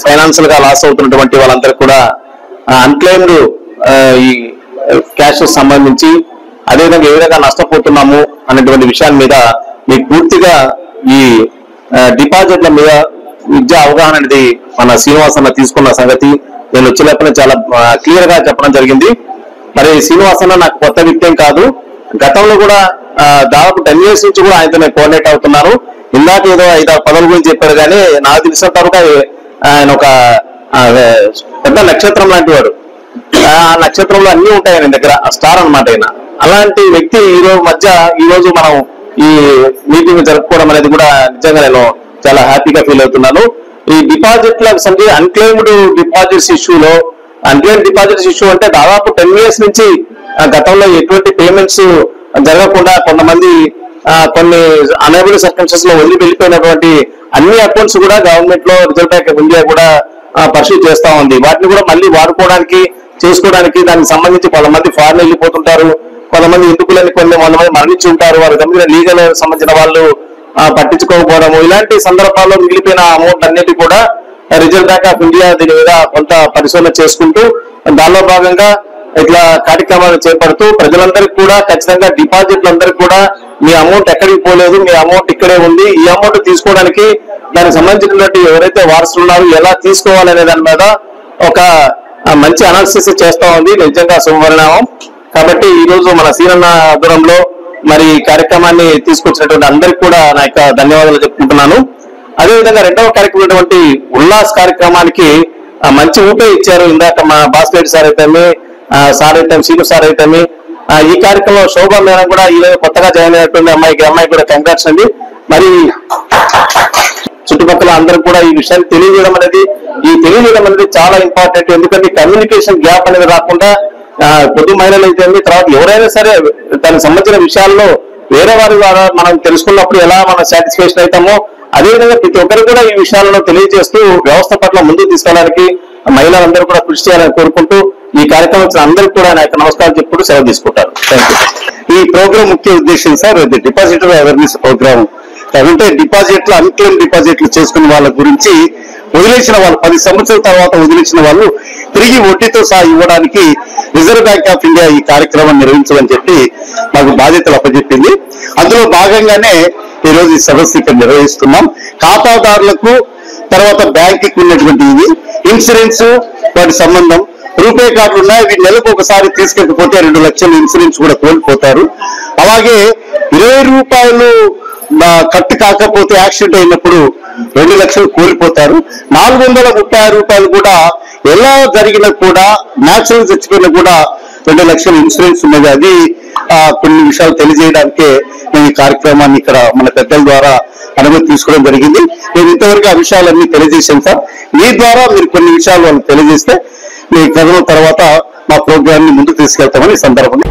ఫైనాన్షియల్ గా లాస్ అవుతున్నటువంటి వాళ్ళందరూ కూడా అన్క్లెయిమ్డ్ ఈ క్యాష్ సంబంధించి అదేవిధంగా ఏ విధంగా నష్టపోతున్నాము అనేటువంటి విషయాల మీద మీకు పూర్తిగా ఈ డిపాజిట్ల మీద విద్యా అవగాహన అనేది మన శ్రీనివాస్ అన్న తీసుకున్న సంగతి నేను వచ్చినప్పుడు చాలా క్లియర్ గా చెప్పడం జరిగింది. మరి శ్రీనివాస్ అన్న నాకు కొత్త వ్యక్తి కాదు, గతంలో కూడా దాదాపు 10 years నుంచి కూడా ఆయనతో నేను కోఆర్డినేట్ అవుతున్నాను. ఇందాక ఏదో 5-6 పదవుల గురించి చెప్పారు, కానీ నాకు తెలిసినంత వరకు ఆయన ఒక పెద్ద నక్షత్రం లాంటి వాడు. ఆ నక్షత్రంలో అన్ని ఉంటాయి ఆయన దగ్గర, స్టార్ అన్నమాట ఆయన. అలాంటి వ్యక్తి ఈ రోజు మనం ఈ మీటింగ్ జరుపుకోవడం అనేది కూడా నిజంగా నేను చాలా హ్యాపీగా ఫీల్ అవుతున్నాను. ఈ డిపాజిట్లకు సంబంధించి అన్క్లెయిమ్డ్ డిపాజిట్స్ ఇష్యూలో, అన్క్లెయిమ్డ్ డిపాజిట్స్ ఇష్యూ అంటే దాదాపు 10 years నుంచి గతంలో ఎటువంటి పేమెంట్స్ జరగకుండా కొంతమంది కొన్ని అనేబుల్ సర్కమ్స్టెన్సెస్ లో వెళ్ళిపోయినటువంటి అన్ని అకౌంట్స్ కూడా గవర్నమెంట్ లో రిజర్వ్ బ్యాంక్ ఆఫ్ ఇండియా కూడా పర్సూ చేస్తా ఉంది. వాటిని కూడా మళ్ళీ వాడుకోవడానికి, చేసుకోవడానికి దానికి సంబంధించి కొంతమంది ఫారెన్ వెళ్ళిపోతుంటారు, కొంతమంది ఎందుకులని కొంతమంది మరణించి ఉంటారు, వారికి సంబంధించిన లీగల్ సంబంధించిన వాళ్ళు పట్టించుకోకపోవడము, ఇలాంటి సందర్భాల్లో మిగిలిపోయిన అమౌంట్ అన్నిటి కూడా రిజర్వ్ బ్యాంక్ ఆఫ్ ఇండియా దీని మీద కొంత పరిశోధన చేసుకుంటూ దానిలో భాగంగా ఇట్లా కార్యక్రమాలు చేపడుతూ ప్రజలందరికీ కూడా ఖచ్చితంగా డిపాజిట్లందరికీ కూడా మీ అమౌంట్ ఎక్కడికి పోలేదు, మీ అమౌంట్ ఇక్కడే ఉంది, ఈ అమౌంట్ తీసుకోవడానికి దానికి సంబంధించినటువంటి ఎవరైతే వారసులు ఉన్నారో ఎలా తీసుకోవాలనే దాని మీద ఒక మంచి అనాలిసిస్ చేస్తా ఉంది. నిజంగా శుభపరిణామం. కాబట్టి ఈ రోజు మన సీనన్న ఆధ్వర్యంలో మరి ఈ కార్యక్రమాన్ని తీసుకొచ్చినటువంటి అందరికి కూడా నా యొక్క ధన్యవాదాలు చెప్పుకుంటున్నాను. అదేవిధంగా రెండవ కార్యక్రమం ఉల్లాస్ కార్యక్రమానికి మంచి ఊపే ఇచ్చారు. ఇందాక మా భాస్కర్ సార్ అయితే సీను సార్ అయితే ఈ కార్యక్రమంలో శోభా మేడం కూడా ఈరోజు కొత్తగా జాయిన్ అయినటువంటి అమ్మాయి కూడా కంగ్రాట్స్ అండి. మరి చుట్టుపక్కల అందరూ కూడా ఈ విషయాన్ని తెలియజేయడం అనేది చాలా ఇంపార్టెంట్. ఎందుకంటే కమ్యూనికేషన్ గ్యాప్ అనేది రాకుండా పొద్దు మహిళలు అయితే తర్వాత ఎవరైనా సరే దానికి సంబంధించిన విషయాల్లో వేరే వారి ద్వారా మనం తెలుసుకున్నప్పుడు ఎలా మనం సాటిస్ఫాక్షన్ అవుతామో అదేవిధంగా ప్రతి ఒక్కరు కూడా ఈ విషయాలను తెలియజేస్తూ వ్యవస్థ పట్ల ముందుకు తీసుకెళ్ళడానికి మహిళలందరూ కూడా కృషి చేయాలని కోరుకుంటూ ఈ కార్యక్రమం అందరికీ కూడా నా యొక్క నమస్కారం చెప్పుకుంటూ సెలవు తీసుకుంటారు. ఈ ప్రోగ్రామ్ ముఖ్య ఉద్దేశం సార్ డిపాజిటర్ అవేర్నెస్ ప్రోగ్రామ్. అంటే డిపాజిట్లు అన్క్లెయిమ్ డిపాజిట్లు చేసుకున్న వాళ్ళ గురించి వదిలేసిన వాళ్ళు 10 సంవత్సరాల తర్వాత వదిలేసిన వాళ్ళు తిరిగి వడ్డీతో సహా ఇవ్వడానికి రిజర్వ్ బ్యాంక్ ఆఫ్ ఇండియా ఈ కార్యక్రమాన్ని నిర్వహించమని చెప్పి మాకు బాధ్యతలు అప్పచెప్పింది. అందులో భాగంగానే ఈ రోజు ఈ సదస్సు ఇక్కడ నిర్వహిస్తున్నాం. ఖాతాదారులకు తర్వాత బ్యాంకుకి ఉన్నటువంటి ఇది ఇన్సూరెన్స్ వాటి సంబంధం రూపే కార్డులు ఉన్నాయి. వీటి నెలకు ఒకసారి తీసుకెళ్ళకపోతే 2 లక్షల ఇన్సూరెన్స్ కూడా కోల్పోతారు. అలాగే 20 రూపాయలు కట్టు కాకపోతే యాక్సిడెంట్ అయినప్పుడు 2 లక్షలు కోల్పోతారు. 436 రూపాయలు కూడా ఎలా జరిగినా కూడా న్యాచురల్ చచ్చిపోయినా కూడా 2 లక్షల ఇన్సూరెన్స్ ఉన్నది. అది కొన్ని విషయాలు తెలియజేయడానికే నేను ఈ కార్యక్రమాన్ని ఇక్కడ మన పెద్దల ద్వారా అనుమతి తీసుకోవడం జరిగింది. నేను ఇంతవరకు ఆ విషయాలన్నీ తెలియజేశాను సార్. మీ ద్వారా మీరు కొన్ని విషయాలు వాళ్ళు తెలియజేస్తే మీ కథల తర్వాత మా ప్రోగ్రామ్ ని ముందుకు తీసుకెళ్తామని ఈ సందర్భంగా.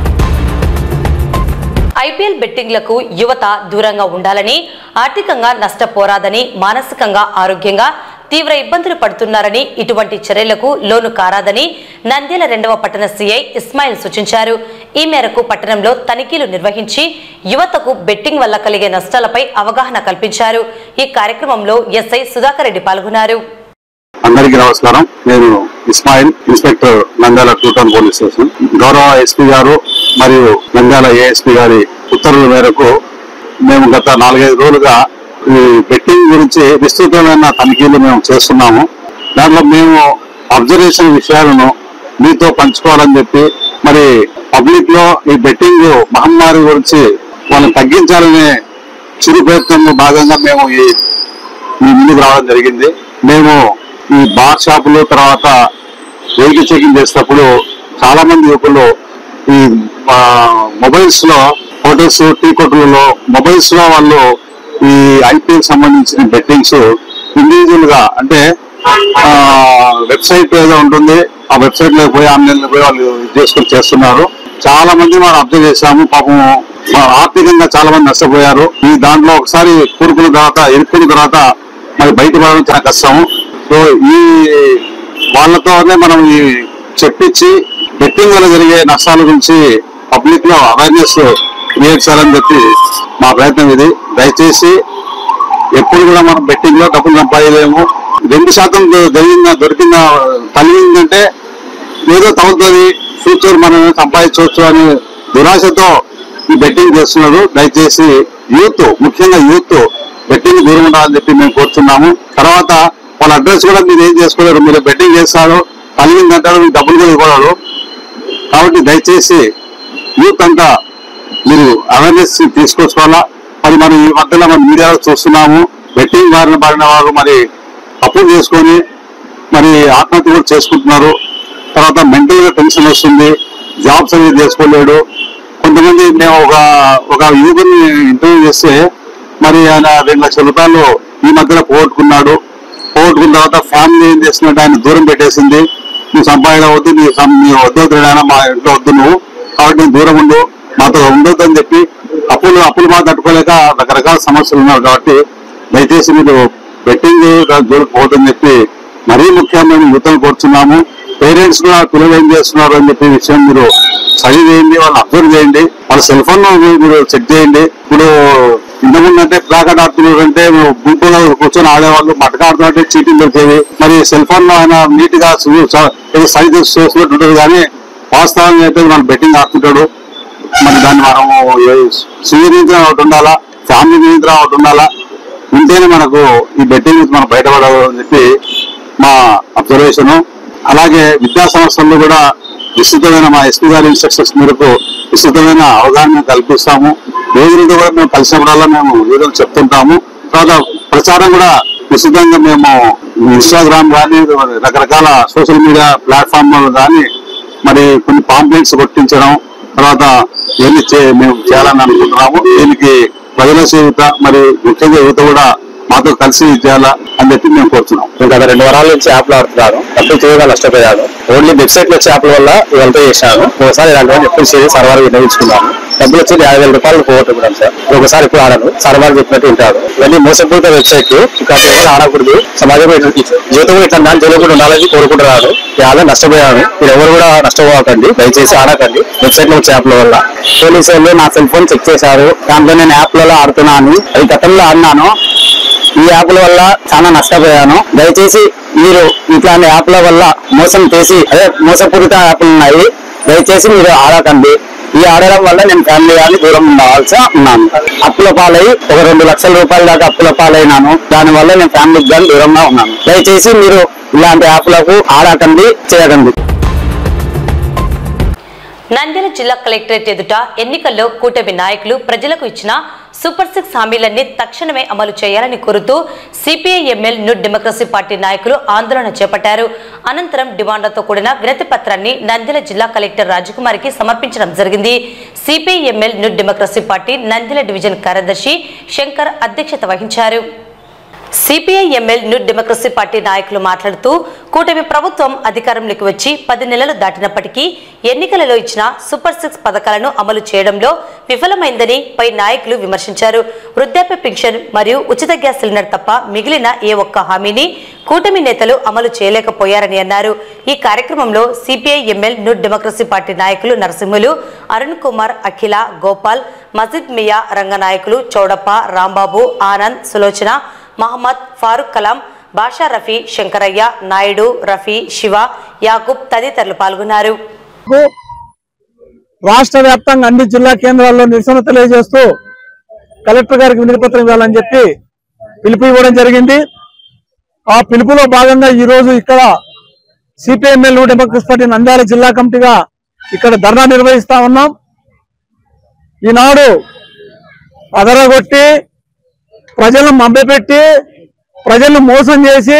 ఐపీఎల్ బెట్టింగ్లకు యువత దూరంగా ఉండాలని, ఆర్థికంగా నష్టపోరాదని, మానసికంగా ఆరోగ్యంగా తీవ్ర ఇబ్బందులు పడుతున్నారని, ఇటువంటి చర్యలకు లోను కారాదని నంద్యాల 2వ పట్టణ సీఐ ఇస్మాయిల్ సూచించారు. ఈ మేరకు పట్టణంలో తనిఖీలు నిర్వహించి యువతకు బెట్టింగ్ వల్ల కలిగే నష్టాలపై అవగాహన కల్పించారు. ఈ కార్యక్రమంలో ఎస్ఐ సుధాకర్ రెడ్డి పాల్గొన్నారు. అందరికీ నమస్కారం. నేను Ismail, inspector Nandyal 2 town police station. గౌరవ ఎస్పీ గారు మరియు నంద్యాల ఏఎస్పీ గారి ఉత్తర్వుల మేరకు మేము గత 4-5 రోజులుగా ఈ బెట్టింగ్ గురించి విస్తృతమైన తనిఖీలు మేము చేస్తున్నాము. దాంట్లో మేము అబ్జర్వేషన్ విషయాలను మీతో పంచుకోవాలని చెప్పి మరి పబ్లిక్ లో ఈ బెట్టింగ్ మహమ్మారి గురించి వాళ్ళని తగ్గించాలనే చిరు ప్రయత్నంలో భాగంగా మేము ఈ ముందుకు రావడం జరిగింది. మేము ఈ బార్ షాపులు తర్వాత వెహికల్ చెకింగ్ చేసేటప్పుడు చాలా మంది యువకులు ఈ మొబైల్స్ లో హోటల్స్ టీ కొట్టులలో మొబైల్స్ లో వాళ్ళు ఈ ఐపీఎల్ సంబంధించిన బెట్టింగ్స్ ఇండివిజువల్ గా అంటే వెబ్సైట్ ఏదో ఉంటుంది, ఆ వెబ్సైట్ లో పోయి ఆన్లైన్ లో పోయి వాళ్ళు చేసుకుని చేస్తున్నారు. చాలా మంది మనం అబ్జర్వ్ చేశాము. పాపం ఆర్థికంగా చాలా మంది నష్టపోయారు. ఈ దాంట్లో ఒకసారి కూరుకున్న తర్వాత ఇరుక్కున్న తర్వాత మరి బయటపడడం చాలా కష్టం. సో ఈ వాళ్ళతోనే మనం ఈ చెప్పించి బెట్టింగ్ వల్ల జరిగే నష్టాల గురించి పబ్లిక్ లో అవేర్నెస్ క్రియేట్ చేయాలని చెప్పి మా ప్రయత్నం ఇది. దయచేసి ఎప్పుడు కూడా మనం బెట్టింగ్ లో డబ్బులు సంపాదలేము. 2% దొరికిందా కలిగిందంటే ఏదో తగ్గుతుంది, ఫ్యూచర్ మనం సంపాదించవచ్చు అని దురాశతో ఈ బెట్టింగ్ చేస్తున్నారు. దయచేసి యూత్, ముఖ్యంగా యూత్ బెట్టింగ్ దూరం ఉండాలని చెప్పి మేము కోరుతున్నాము. తర్వాత వాళ్ళ అడ్రస్ కూడా మీరు ఏం చేసుకోలేరు. మీరు బెట్టింగ్ చేస్తారు, కలిగిందంటారు, మీకు డబ్బులు కూడా ఇవ్వరు. కాబట్టి దయచేసి యూత్ అంతా మీరు అవేర్నెస్ తీసుకొచ్చుకోవాలా. మరి మనం ఈ మధ్యలో మన మీడియాలో చూస్తున్నాము, బెట్టింగ్ బారిన పడిన వాళ్ళు మరి అప్పులు చేసుకొని మరి ఆత్మహత్య కూడా చేసుకుంటున్నారు. తర్వాత మెంటల్ గా టెన్షన్ వస్తుంది, జాబ్స్ అనేది చేసుకోలేడు. కొంతమంది మేము ఒక యువకుని ఇంటర్వ్యూ చేస్తే మరి ఆయన 2 లక్షల రూపాయలు ఈ మధ్యలో పోగొట్టుకున్నాడు. పోగొట్టుకున్న తర్వాత ఫ్యామిలీ ఏం చేస్తున్నట్టు ఆయన దూరం పెట్టేసింది. నువ్వు సంపాదన వద్దు, నీ వద్దు, మా ఇంట్లో వద్దు నువ్వు, కాబట్టి నేను దూరం ఉండు, మాతో ఉండొద్దు అని చెప్పి అప్పులు బాగా తట్టుకోలేక రకరకాల సమస్యలు ఉన్నారు. కాబట్టి దయచేసి మీరు బెట్టింగ్ దూరం పోతుందని చెప్పి మరీ ముఖ్యంగా మేము యువతను కోరుతున్నాము. పేరెంట్స్ కూడా పిల్లలు ఏం చేస్తున్నారు అని చెప్పి విషయం మీరు స్టడీ చేయండి, వాళ్ళు అబ్జర్వ్ చేయండి, వాళ్ళ సెల్ ఫోన్ మీరు చెక్ చేయండి. ఇప్పుడు ఇంతకుముందు అంటే ప్లాకార్డ్ ఆడుతున్నారు అంటే గుంపులో కూర్చొని ఆడేవాళ్ళు, మటక ఆడుతుంటే చీటింగ్ దొరికేది. మరి సెల్ ఫోన్ లో ఆయన నీట్ గా స్టడీ చేసినట్టు ఉంటుంది, కానీ వాస్తవాన్ని అయితే మనం బెట్టింగ్ ఆడుతుంటాడు. మరి దాన్ని మనము స్వీయ నియంత్రణ ఒకటి ఉండాలా, ఫ్యామిలీ నియంత్రణ ఒకటి ఉండాలా. ఉంటేనే మనకు ఈ బెట్టింగ్ నుంచి మనం బయటపడాలని చెప్పి మా అబ్జర్వేషన్. అలాగే విద్యా సంస్థల్లో కూడా విస్తృతమైన మా ఎస్పీ గారి ఇన్స్ట్రక్షన్స్ మేరకు విస్తృతమైన అవగాహన కల్పిస్తాము. రోజులతో కూడా మేము కలిసినప్పుడల్లా మేము వీడియోలు చెప్తుంటాము. తర్వాత ప్రచారం కూడా విస్తృతంగా మేము ఇన్స్టాగ్రామ్ కానీ రకరకాల సోషల్ మీడియా ప్లాట్ఫామ్లు కానీ మరి కొన్ని పాంప్లెట్స్ కొట్టించడం, తర్వాత ఇవన్నీ మేము చేయాలని అనుకుంటున్నాము. దీనికి ప్రజల యువత మరి ముఖ్యంగా యువత కూడా మాతో కలిసి చేయాలా అని చెప్పి మేము కోరుతున్నాం. గత 2 వారాల నుంచి యాప్లు ఆడుతున్నాను, డబ్బులు చేయగా నష్టపోయాను. ఓన్లీ వెబ్సైట్ లో వచ్చే యాప్ల వల్ల ఇదంతా చేశాను. ఒకసారి ఇలాంటి ఎప్పుడు చేసి సర్వర్ వినియోగించుకున్నాను. డబ్బులు వచ్చి 50,000 రూపాయలు పోగొట్టుకున్నాను సార్. ఒకసారి ఇప్పుడు ఆడను, సర్వర్ చెప్పినట్టు ఉంటాడు. ఇవన్నీ మోసపూరిత వెబ్సైట్ ఇక్కడ ఆడకూడదు. సమాజం జీవితం ఇట్లా దాని తెలియకుండా ఉండాలని కోరుకుంటున్నాను. చాలా నష్టపోయాను. మీరు ఎవరు కూడా నష్టపోకండి, దయచేసి ఆడకండి వెబ్సైట్ లో వచ్చే యాప్ల వల్ల. పోలీసు వాళ్ళు నా సెల్ ఫోన్ చెక్ చేశారు. దాంట్లో నేను యాప్లలో ఆడుతున్నాను. అది గతంలో ఆడినాను. ఈ యాప్ల వల్ల చాలా నష్టపోయాను. దయచేసి మీరు ఇట్లాంటి యాప్ల వల్ల మోసం చేసి మోసపూరిత యాప్లు ఉన్నాయి, దయచేసి మీరు ఆడకండి. ఈ ఆడడం వల్ల నేను ఫ్యామిలీ కానీ దూరం ఉండవలసి ఉన్నాను. అప్పుల పాలై ఒక 2 లక్షల రూపాయల దాకా అప్పుల పాలైనాను. దానివల్ల నేను ఫ్యామిలీకి కానీ దూరంగా ఉన్నాను. దయచేసి మీరు ఇలాంటి యాప్లకు ఆడకండి, చేయకండి. నంద్యాల జిల్లా కలెక్టరేట్ ఎదుట ఎన్నికల్లో కూటమి నాయకులు ప్రజలకు ఇచ్చిన సూపర్ 6 హామీలన్నీ తక్షణమే అమలు చేయాలని కోరుతూ సిపిఐ-ఎంఎల్ న్యూ డెమోక్రసీ పార్టీ నాయకులు ఆందోళన చేపట్టారు. అనంతరం డిమాండ్లతో కూడిన వినతి పత్రాన్ని నంద్యాల జిల్లా కలెక్టర్ రాజకుమారికి సమర్పించడం జరిగింది. CPI-ML new democracy party Nandyal division కార్యదర్శి శంకర్ అధ్యక్షత వహించారు. సిపిఐ-ఎంఎల్ న్యూ డెమోక్రసీ పార్టీ నాయకులు మాట్లాడుతూ కూటమి ప్రభుత్వం అధికారంలోకి వచ్చి 10 నెలలు దాటినప్పటికీ ఎన్నికలలో ఇచ్చిన సూపర్ 6 పథకాలను అమలు చేయడంలో విఫలమైందని పై నాయకులు విమర్శించారు. వృద్ధాప్య పెన్షన్ మరియు ఉచిత గ్యాస్ సిలిండర్ తప్ప మిగిలిన ఏ ఒక్క హామీని కూటమి నేతలు అమలు చేయలేకపోయారని అన్నారు. ఈ కార్యక్రమంలో సిపిఐ-ఎంఎల్ న్యూ డెమోక్రసీ పార్టీ నాయకులు నరసింహులు, అరుణ్ కుమార్, అఖిల, గోపాల్, మజిద్ మియా, రంగనాయకులు, చౌడప్ప, రాంబాబు, ఆనంద్, సులోచన, మహమ్మద్, ఫారూక్ కలాం, బాషా రఫీ, శంకరయ్య, నాయుడు, రఫీ, శివ, యాకూబ్ తదితరులు పాల్గొన్నారు. రాష్ట్ర వ్యాప్తంగా అన్ని జిల్లా కేంద్రాల్లో నిరసన తెలియజేస్తూ కలెక్టర్ గారికి వినతిపత్రం ఇవ్వాలని చెప్పి పిలుపు ఇవ్వడం జరిగింది. ఆ పిలుపులో భాగంగా ఈ రోజు ఇక్కడ సిపిఐ-ఎంఎల్ డెమోక్రసీ పార్టీ నంద్యాల జిల్లా కమిటీగా ఇక్కడ ధర్నా నిర్వహిస్తా ఉన్నాం. ఈనాడు అదరగొట్టి ప్రజలను మభ్యపెట్టి ప్రజలను మోసం చేసి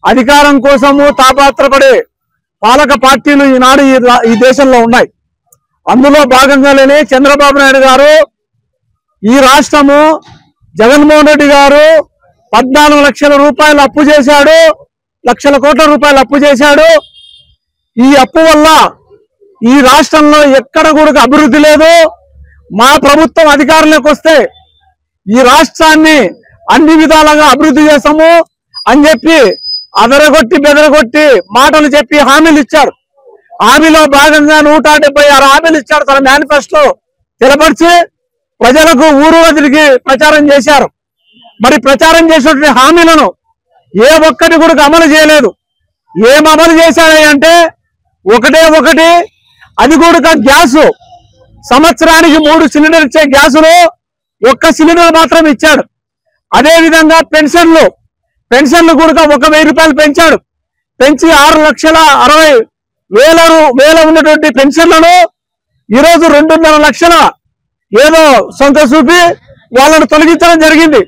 అధికారం కోసము తాపాత్రపడే పాలక పార్టీలు ఈనాడు ఈ దేశంలో ఉన్నాయి. అందులో భాగంగానే చంద్రబాబు నాయుడు గారు ఈ రాష్ట్రము జగన్మోహన్ రెడ్డి గారు 14 లక్షల రూపాయలు అప్పు చేశాడు, లక్షల కోట్ల రూపాయలు అప్పు చేశాడు. ఈ అప్పు వల్ల ఈ రాష్ట్రంలో ఎక్కడ కూడా అభివృద్ధి లేదు. మా ప్రభుత్వం అధికారంలోకి వస్తే ఈ రాష్ట్రాన్ని అన్ని విధాలుగా అభివృద్ధి చేస్తాము అని చెప్పి అదరగొట్టి బెదరగొట్టి మాటలు చెప్పి హామీలు ఇచ్చారు. హామీలో భాగంగా 176 హామీలు ఇచ్చారు. తన మేనిఫెస్టో తెలపరిచి ప్రజలకు ఊరు తిరిగి ప్రచారం చేశారు. మరి ప్రచారం చేసినటువంటి హామీలను ఏ ఒక్కటి కూడా అమలు చేయలేదు. ఏం అమలు చేశాడంటే ఒకటి అది కూడా గ్యాసు సంవత్సరానికి 3 సిలిండర్ ఇచ్చే గ్యాసులు 1 సిలిండర్ మాత్రం ఇచ్చాడు. అదే విధంగా పెన్షన్లు కూడా 1,000 రూపాయలు పెంచాడు. పెంచి 6,60,000 ఉన్నటువంటి పెన్షన్లను ఈరోజు 2.5 లక్షల ఏదో సొంత చూపి వాళ్ళను తొలగించడం జరిగింది.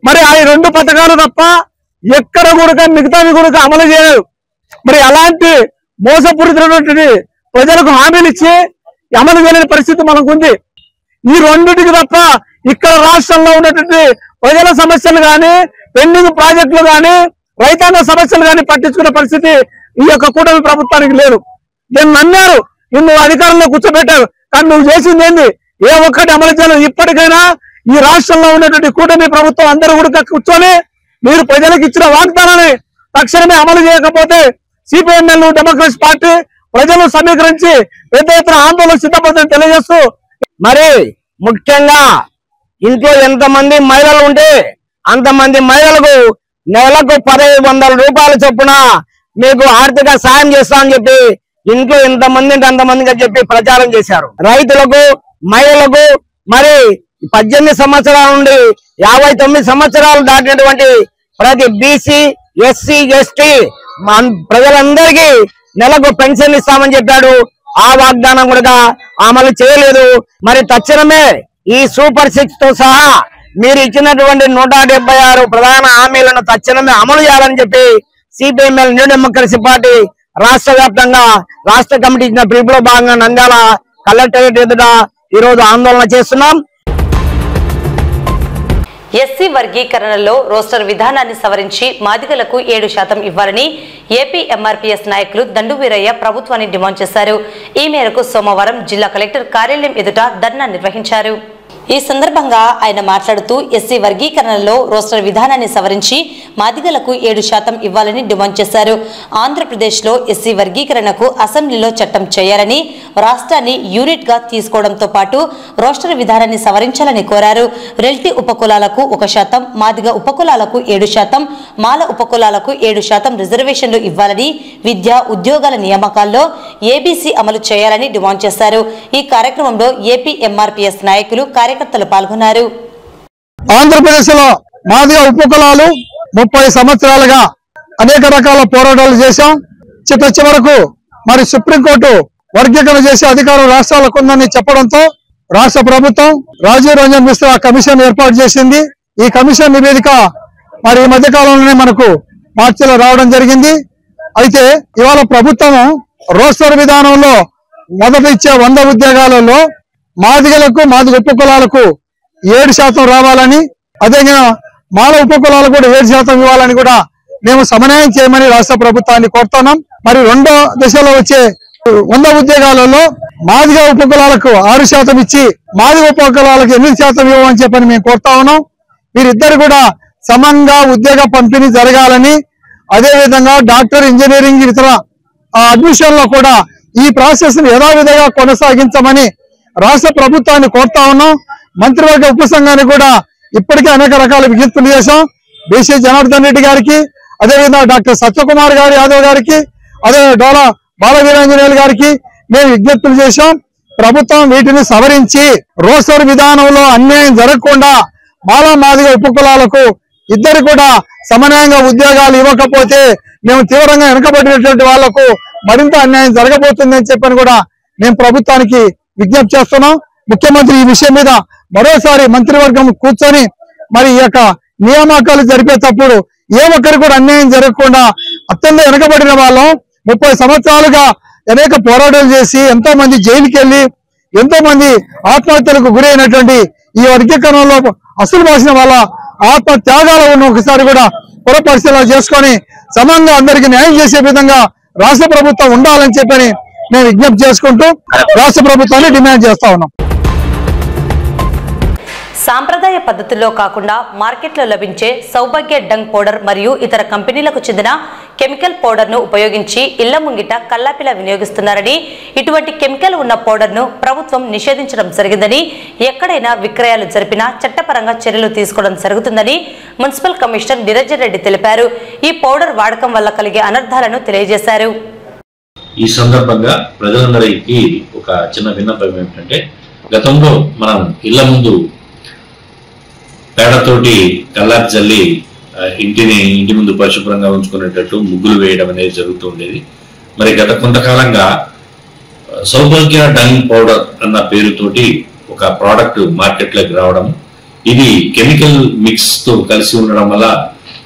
మరి ఆ 2 పథకాలు తప్ప ఎక్కడ కూడా మిగతావి కూడా అమలు చేయలేదు. మరి అలాంటి మోసపూరితమైనటువంటి ప్రజలకు హామీలు ఇచ్చి అమలు చేయలేని పరిస్థితి మనకుంది. ఈ రెండింటికి తప్ప ఇక్కడ రాష్ట్రంలో ఉన్నటువంటి ప్రజల సమస్యలు కానీ, పెండింగ్ ప్రాజెక్టులు కానీ, రైతాంగ సమస్యలు కానీ పట్టించుకునే పరిస్థితి ఈ యొక్క కూటమి ప్రభుత్వానికి లేదు. నేను నమ్మారు, నువ్వు అధికారంలో కూర్చోబెట్టావు, కానీ నువ్వు చేసింది ఏంది? ఏ ఒక్కటి అమలు చేయలేదు. ఇప్పటికైనా ఈ రాష్ట్రంలో ఉన్నటువంటి కూటమి ప్రభుత్వం అందరూ కూడా కూర్చొని మీరు ప్రజలకు ఇచ్చిన వాగ్దానాన్ని తక్షణమే అమలు చేయకపోతే సిపిఐ-ఎంఎల్ డెమోక్రసీ పార్టీ ప్రజలు సమీకరించి పెద్ద ఎత్తున ఆందోళన సిద్ధపడుతుందని తెలియజేస్తూ, మరి ముఖ్యంగా ఇంట్లో ఎంతమంది మహిళలు ఉంటే అంతమంది మహిళలకు నెలకు 1,500 రూపాయల చొప్పున మీకు ఆర్థిక సాయం చేస్తామని చెప్పి ఇంట్లో ఎంతమంది అంటే అంతమందిగా చెప్పి ప్రచారం చేశారు. రైతులకు, మహిళలకు, మరి 18 సంవత్సరాల నుండి 59 సంవత్సరాలు దాటినటువంటి ప్రతి బీసీ, ఎస్సీ, ఎస్టీ ప్రజలందరికీ నెలకు పెన్షన్ ఇస్తామని చెప్పాడు. ఆ వాగ్దానం కూడా అమలు చేయలేదు. మరి తక్షణమే ఈ సూపర్ 6 తో సహా మీరు ఇచ్చినటువంటి 176 ప్రధాన హామీలను తక్షణమే అమలు చేయాలని చెప్పి సిపిఐ-ఎంఎల్ న్యూ డెమోక్రసీ పార్టీ రాష్ట్ర వ్యాప్తంగా రాష్ట్ర కమిటీ ఇచ్చిన పిలుపులో భాగంగా నంద్యాల కలెక్టరేట్ ఎదుట ఈ రోజు ఆందోళన చేస్తున్నాం. ఎస్సీ వర్గీకరణలో రోస్టర్ విధానాన్ని సవరించి మాదిగలకు 7% ఇవ్వాలని ఏపీ ఎంఆర్పీఎస్ నాయకులు దండు వీరయ్య ప్రభుత్వాన్ని డిమాండ్ చేశారు. ఈ మేరకు సోమవారం జిల్లా కలెక్టర్ కార్యాలయం ఎదుట ధర్నా నిర్వహించారు. ఈ సందర్భంగా ఆయన మాట్లాడుతూ ఎస్సీ వర్గీకరణలో రోస్టర్ విధానాన్ని సవరించి మాదిగలకు 7% ఇవ్వాలని డిమాండ్ చేశారు. ఆంధ్రప్రదేశ్లో ఎస్సీ వర్గీకరణకు అసెంబ్లీలో చట్టం చేయాలని, రాష్ట్రాన్ని యూనిట్ గా తీసుకోవడంతో పాటు రోస్టర్ విధానాన్ని సవరించాలని కోరారు. రెల్టి ఉపకులాలకు 1%, మాదిగ ఉపకులాలకు 7%, మాల ఉపకులాలకు 7% రిజర్వేషన్లు ఇవ్వాలని, విద్యా ఉద్యోగాల నియామకాల్లో ఏబీసీ అమలు చేయాలని డిమాండ్ చేశారు. ఈ కార్యక్రమంలో ఏపీ ఎంఆర్పీఎస్ నాయకులు కార్యకర్తలు పాల్గొన్నారు. ఆంధ్రప్రదేశ్ లో మాదిగ ఉపకులాలు 30 సంవత్సరాలుగా అనేక రకాల పోరాటాలు చేశాం. చివరకు మరి సుప్రీంకోర్టు వర్గీకరణ చేసే అధికారం రాష్ట్రాలకు ఉందని చెప్పడంతో రాష్ట్ర ప్రభుత్వం రాజీవ్ రంజన్ మిశ్రా కమిషన్ ఏర్పాటు చేసింది. ఈ కమిషన్ నివేదిక మరి ఈ మధ్య కాలంలోనే మనకు మార్చిలో రావడం జరిగింది. అయితే ఇవాళ ప్రభుత్వం రోస్టర్ విధానంలో మొదట ఇచ్చే 100 ఉద్యోగాలలో మాదిగలకు, మాదిగ ఉపకులాలకు 7% రావాలని, అదేవిధంగా మాల ఉపకులాలకు కూడా 7% ఇవ్వాలని కూడా మేము సమన్వయం చేయమని రాష్ట్ర ప్రభుత్వాన్ని కోరుతున్నాం. మరి రెండో దశలో వచ్చే 100 ఉద్యోగాలలో మాదిగ ఉపకులాలకు 6% ఇచ్చి మాదిగ ఉపకులాలకు 8% ఇవ్వమని చెప్పని మేము కోరుతా ఉన్నాం. వీరిద్దరు కూడా సమంగా ఉద్యోగ పంపిణీ జరగాలని, అదేవిధంగా డాక్టర్, ఇంజనీరింగ్ ఇతర అడ్మిషన్ లో కూడా ఈ ప్రాసెస్ ను యథావిధిగా కొనసాగించమని రాష్ట్ర ప్రభుత్వాన్ని కోరుతా ఉన్నాం. మంత్రివర్గ ఉపసంఘానికి కూడా ఇప్పటికే అనేక రకాల విజ్ఞప్తులు చేశాం. బీసీ జనార్దన్ రెడ్డి గారికి, అదేవిధంగా డాక్టర్ సత్యకుమార్ యాదవ్ గారికి, అదే డోలా బాలవీరాంజనేయులు గారికి మేము విజ్ఞప్తులు చేశాం. ప్రభుత్వం వీటిని సవరించి రోస్టర్ విధానంలో అన్యాయం జరగకుండా మాల, మాదిగ ఉపకులాలకు ఇద్దరు కూడా సమన్వయంగా ఉద్యోగాలు ఇవ్వకపోతే మేము తీవ్రంగా వెనుకబడినటువంటి వాళ్లకు మరింత అన్యాయం జరగబోతుందని చెప్పని కూడా మేము ప్రభుత్వానికి విజ్ఞప్తి చేస్తున్నాం. ముఖ్యమంత్రి ఈ విషయం మీద మరోసారి మంత్రివర్గం కూర్చొని మరి ఈ యొక్క నియామకాలు జరిపేటప్పుడు ఏ ఒక్కరు కూడా అన్యాయం జరగకుండా అత్యంత వెనుకబడిన వాళ్ళం 30 సంవత్సరాలుగా అనేక పోరాటాలు చేసి ఎంతో మంది జైలుకి వెళ్లి ఎంతో మంది ఆత్మహత్యలకు గురైనటువంటి ఈ వర్గీకరణలో అసలు బాసిన వాళ్ళ ఆత్మ త్యాగాలను ఒకసారి కూడా పునఃపరిశీలన చేసుకొని సమంగా అందరికీ న్యాయం చేసే విధంగా రాష్ట్ర ప్రభుత్వం ఉండాలని చెప్పని మేము విజ్ఞప్తి చేసుకుంటూ రాష్ట్ర ప్రభుత్వాన్ని డిమాండ్ చేస్తా ఉన్నాం. సాంప్రదాయ పద్ధతుల్లో కాకుండా మార్కెట్లో లభించే సౌభాగ్య డంగ్ పౌడర్ మరియు ఇతర కంపెనీలకు చెందిన కెమికల్ పౌడర్ను ఉపయోగించి ఇళ్ల ముంగిట కల్లాపిలా వినియోగిస్తున్నారని, ఇటువంటి కెమికల్ ఉన్న పౌడర్ను ప్రభుత్వం నిషేధించడం జరిగిందని, ఎక్కడైనా విక్రయాలు జరిపినా చట్టపరంగా చర్యలు తీసుకోవడం జరుగుతుందని మున్సిపల్ కమిషనర్ నిరంజన్ రెడ్డి తెలిపారు. ఈ పౌడర్ వాడకం వల్ల కలిగే అనర్థాలను తెలియజేశారు. ఈ సందర్భంగా ప్రజలందరికీ ఒక చిన్న విన్నపం ఏమిటంటే, గతంలో మనం ఇళ్ల ముందు పేడతోటి కల్లాపి చల్లి ఇంటి ముందు పరిశుభ్రంగా ఉంచుకునేటట్టు ముగ్గులు వేయడం అనేది జరుగుతూ ఉండేది. మరి గత కొంతకాలంగా సౌభాగ్య డంగ్ పౌడర్ అన్న పేరుతోటి ఒక ప్రోడక్ట్ మార్కెట్లోకి రావడం, ఇది కెమికల్ మిక్స్ తో కలిసి ఉండడం వల్ల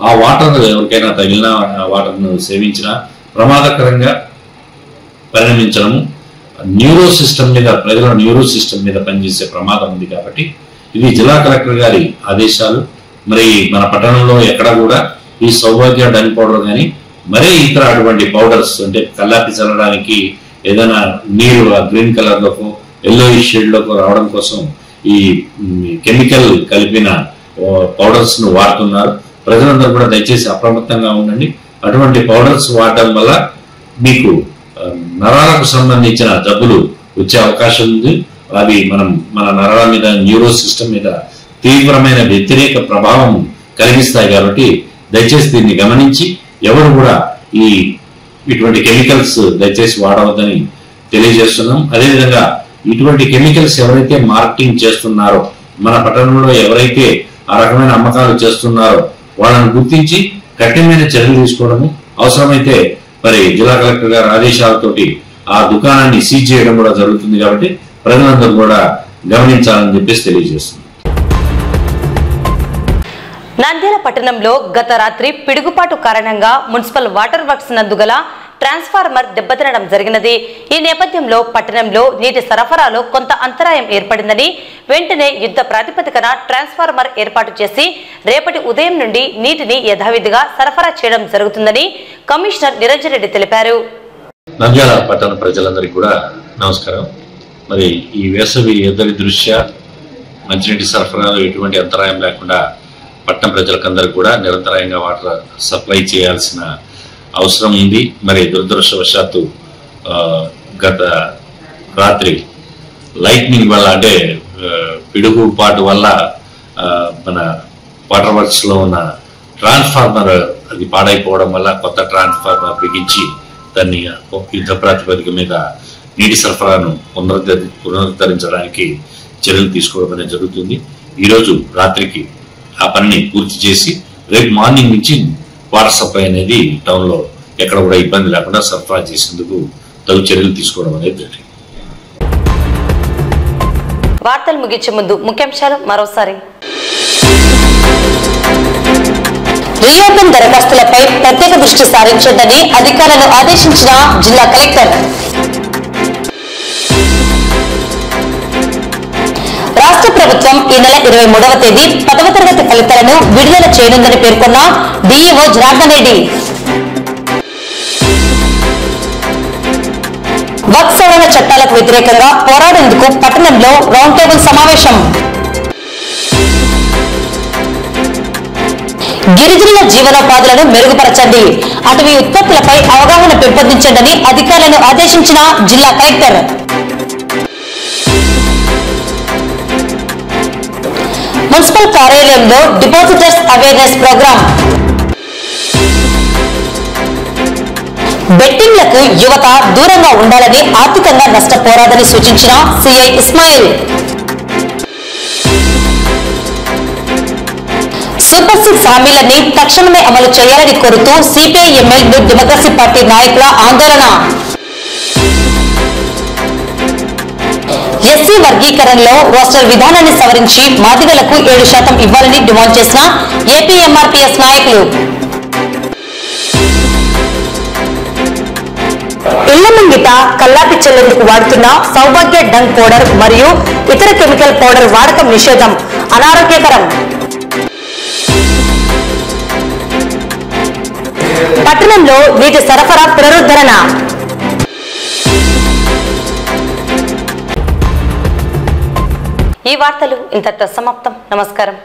ఆ వాటర్ ఎవరికైనా తగిలినా ఆ వాటర్ను సేవించినా ప్రమాదకరంగా పరిణమించడము, న్యూరో సిస్టమ్ మీద, ప్రజల న్యూరో సిస్టమ్ మీద పనిచేసే ప్రమాదం ఉంది. కాబట్టి ఇది జిల్లా కలెక్టర్ గారి ఆదేశాలు. మరి మన పట్టణంలో ఎక్కడ కూడా ఈ సౌభాగ్య డంగ్ పౌడర్ కానీ మరే ఇతర అటువంటి పౌడర్స్ అంటే కల్లాపి చల్లడానికి ఏదైనా నీరు green colour loco yellowish shade loco రావడం కోసం ఈ కెమికల్ కలిపిన పౌడర్స్ ను వాడుతున్నారు. ప్రజలందరూ కూడా దయచేసి అప్రమత్తంగా ఉండండి. అటువంటి పౌడర్స్ వాడడం వల్ల మీకు నరాలకు సంబంధించిన జబ్బులు వచ్చే అవకాశం ఉంది. అవి మన నరాల మీద, న్యూరో సిస్టమ్ మీద తీవ్రమైన వ్యతిరేక ప్రభావం కలిగిస్తాయి. కాబట్టి దయచేసి దీన్ని గమనించి ఎవరు కూడా ఇటువంటి కెమికల్స్ దయచేసి వాడవద్దని తెలియజేస్తున్నాం. అదేవిధంగా ఇటువంటి కెమికల్స్ ఎవరైతే మార్కెటింగ్ చేస్తున్నారో, మన పట్టణంలో ఎవరైతే ఆ రకమైన అమ్మకాలు చేస్తున్నారో వాళ్ళని గుర్తించి కఠినమైన చర్యలు తీసుకోవడము, అవసరమైతే మరి జిల్లా కలెక్టర్ గారి ఆదేశాలతోటి ఆ దుకాణాన్ని సీజ్ చేయడం కూడా జరుగుతుంది. కాబట్టి ప్రజలందరూ కూడా గమనించాలని చెప్పేసి తెలియజేస్తుంది. నంద్యాల పట్టణంలో గత రాత్రి పిడుగుపాటు కారణంగా మున్సిపల్ వాటర్ వర్క్స్ నందుగల ట్రాన్స్ఫార్మర్ దెబ్బతినడం జరిగినది. ఈ నేపథ్యంలో పట్టణంలో నీటి సరఫరాలో కొంత అంతరాయం ఏర్పడిందని వెంటనే యుద్ధ ప్రాతిపదికన ట్రాన్స్ఫార్మర్ ఏర్పాటు చేసి రేపటి ఉదయం నుండి నీటిని యథావిధిగా సరఫరా చేయడం జరుగుతుందని కమిషనర్ నిరంజన్ రెడ్డి తెలిపారు. నంద్యాల పట్టణ ప్రజలందరికీ కూడా నమస్కారం. మరి ఈ వేసవి ఎద్దరి దృష్ట్యా మంచినీటి సరఫరాలో ఎటువంటి అంతరాయం లేకుండా పట్టణ ప్రజలకందరికీ కూడా నిరంతరాయంగా వాటర్ సప్లై చేయాల్సిన అవసరం ఉంది. మరి దురదృష్టవశాత్తు గత రాత్రి లైట్నింగ్ వల్ల అంటే పిడుగుపాటు వల్ల మన వాటర్ వర్క్స్ లో ఉన్న ట్రాన్స్ఫార్మర్ అది పాడైపోవడం వల్ల కొత్త ట్రాన్స్ఫార్మర్ బిగించి దాన్ని యుద్ధ ప్రాతిపదిక మీద నీటి సరఫరాను పునరుద్ధరించడానికి చర్యలు తీసుకోవడం అనేది జరుగుతుంది. ఈరోజు రాత్రికి ఆ పనిని పూర్తి చేసి రేపు మార్నింగ్ నుంచి వాటర్ సప్లై అనేది టౌన్ లో ఎక్కడ కూడా ఇబ్బంది లేకుండా సరఫరా చేసేందుకు తగు చర్యలు తీసుకోవడం అనేది జరిగింది. వార్తలు ముగించే ముందు ముఖ్యాంశాలు మరోసారి. రీఓపెన్ దరఖాస్తులపై ప్రత్యేక దృష్టి సారించొద్దని అధికారులను ఆదేశించిన జిల్లా కలెక్టర్. రాష్ట్ర ప్రభుత్వం ఈ నెల 23వ తేదీ 10వ తరగతి ఫలితాలను విడుదల చేయనుందని పేర్కొన్న డిఈఓ జనార్దన్ రెడ్డి. వక్ఫ్ సవరణ చట్టాలకు వ్యతిరేకంగా పోరాడేందుకు పట్టణంలో రౌండ్ టేబుల్ సమావేశం. గిరిజనుల జీవనోపాధులను మెరుగుపరచండి, అటవీ ఉత్పత్తులపై అవగాహన పెంపొందించండి అధికారులను ఆదేశించిన జిల్లా కలెక్టర్. మున్సిపల్ కార్యాలయంలో డిపాజిటర్స్ అవేర్నెస్ ప్రోగ్రాం. బెట్టింగ్లకు యువత దూరంగా ఉండాలని, ఆర్థికంగా నష్టపోరాదని సూచించిన సిఐ ఇస్మాయిల్. సూపర్ 6 హామీలన్నీ తక్షణమే అమలు చేయాలని కోరుతూ సిపిఐ-ఎంఎల్ న్యూ డెమోక్రసీ పార్టీ నాయకుల ఆందోళన. ఎస్సీ వర్గీకరణలో రోస్టర్ విధానాన్ని సవరించి మాదిగలకు 7% ఇవ్వాలని డిమాండ్ చేసిన ఏపీఎంఆర్పీఎస్ నాయకులు. ఇళ్ల ముంగిట కల్లాపి చెల్లేందుకు వాడుతున్న సౌభాగ్య డంగ్ పౌడర్ మరియు ఇతర కెమికల్ పౌడర్ వాడకం నిషేధం, అనారోగ్యకరం. పట్టణంలో నీటి సరఫరా పునరుద్ధరణ. ఈ వార్తలు ఇంతటితో సమాప్తం. నమస్కారం.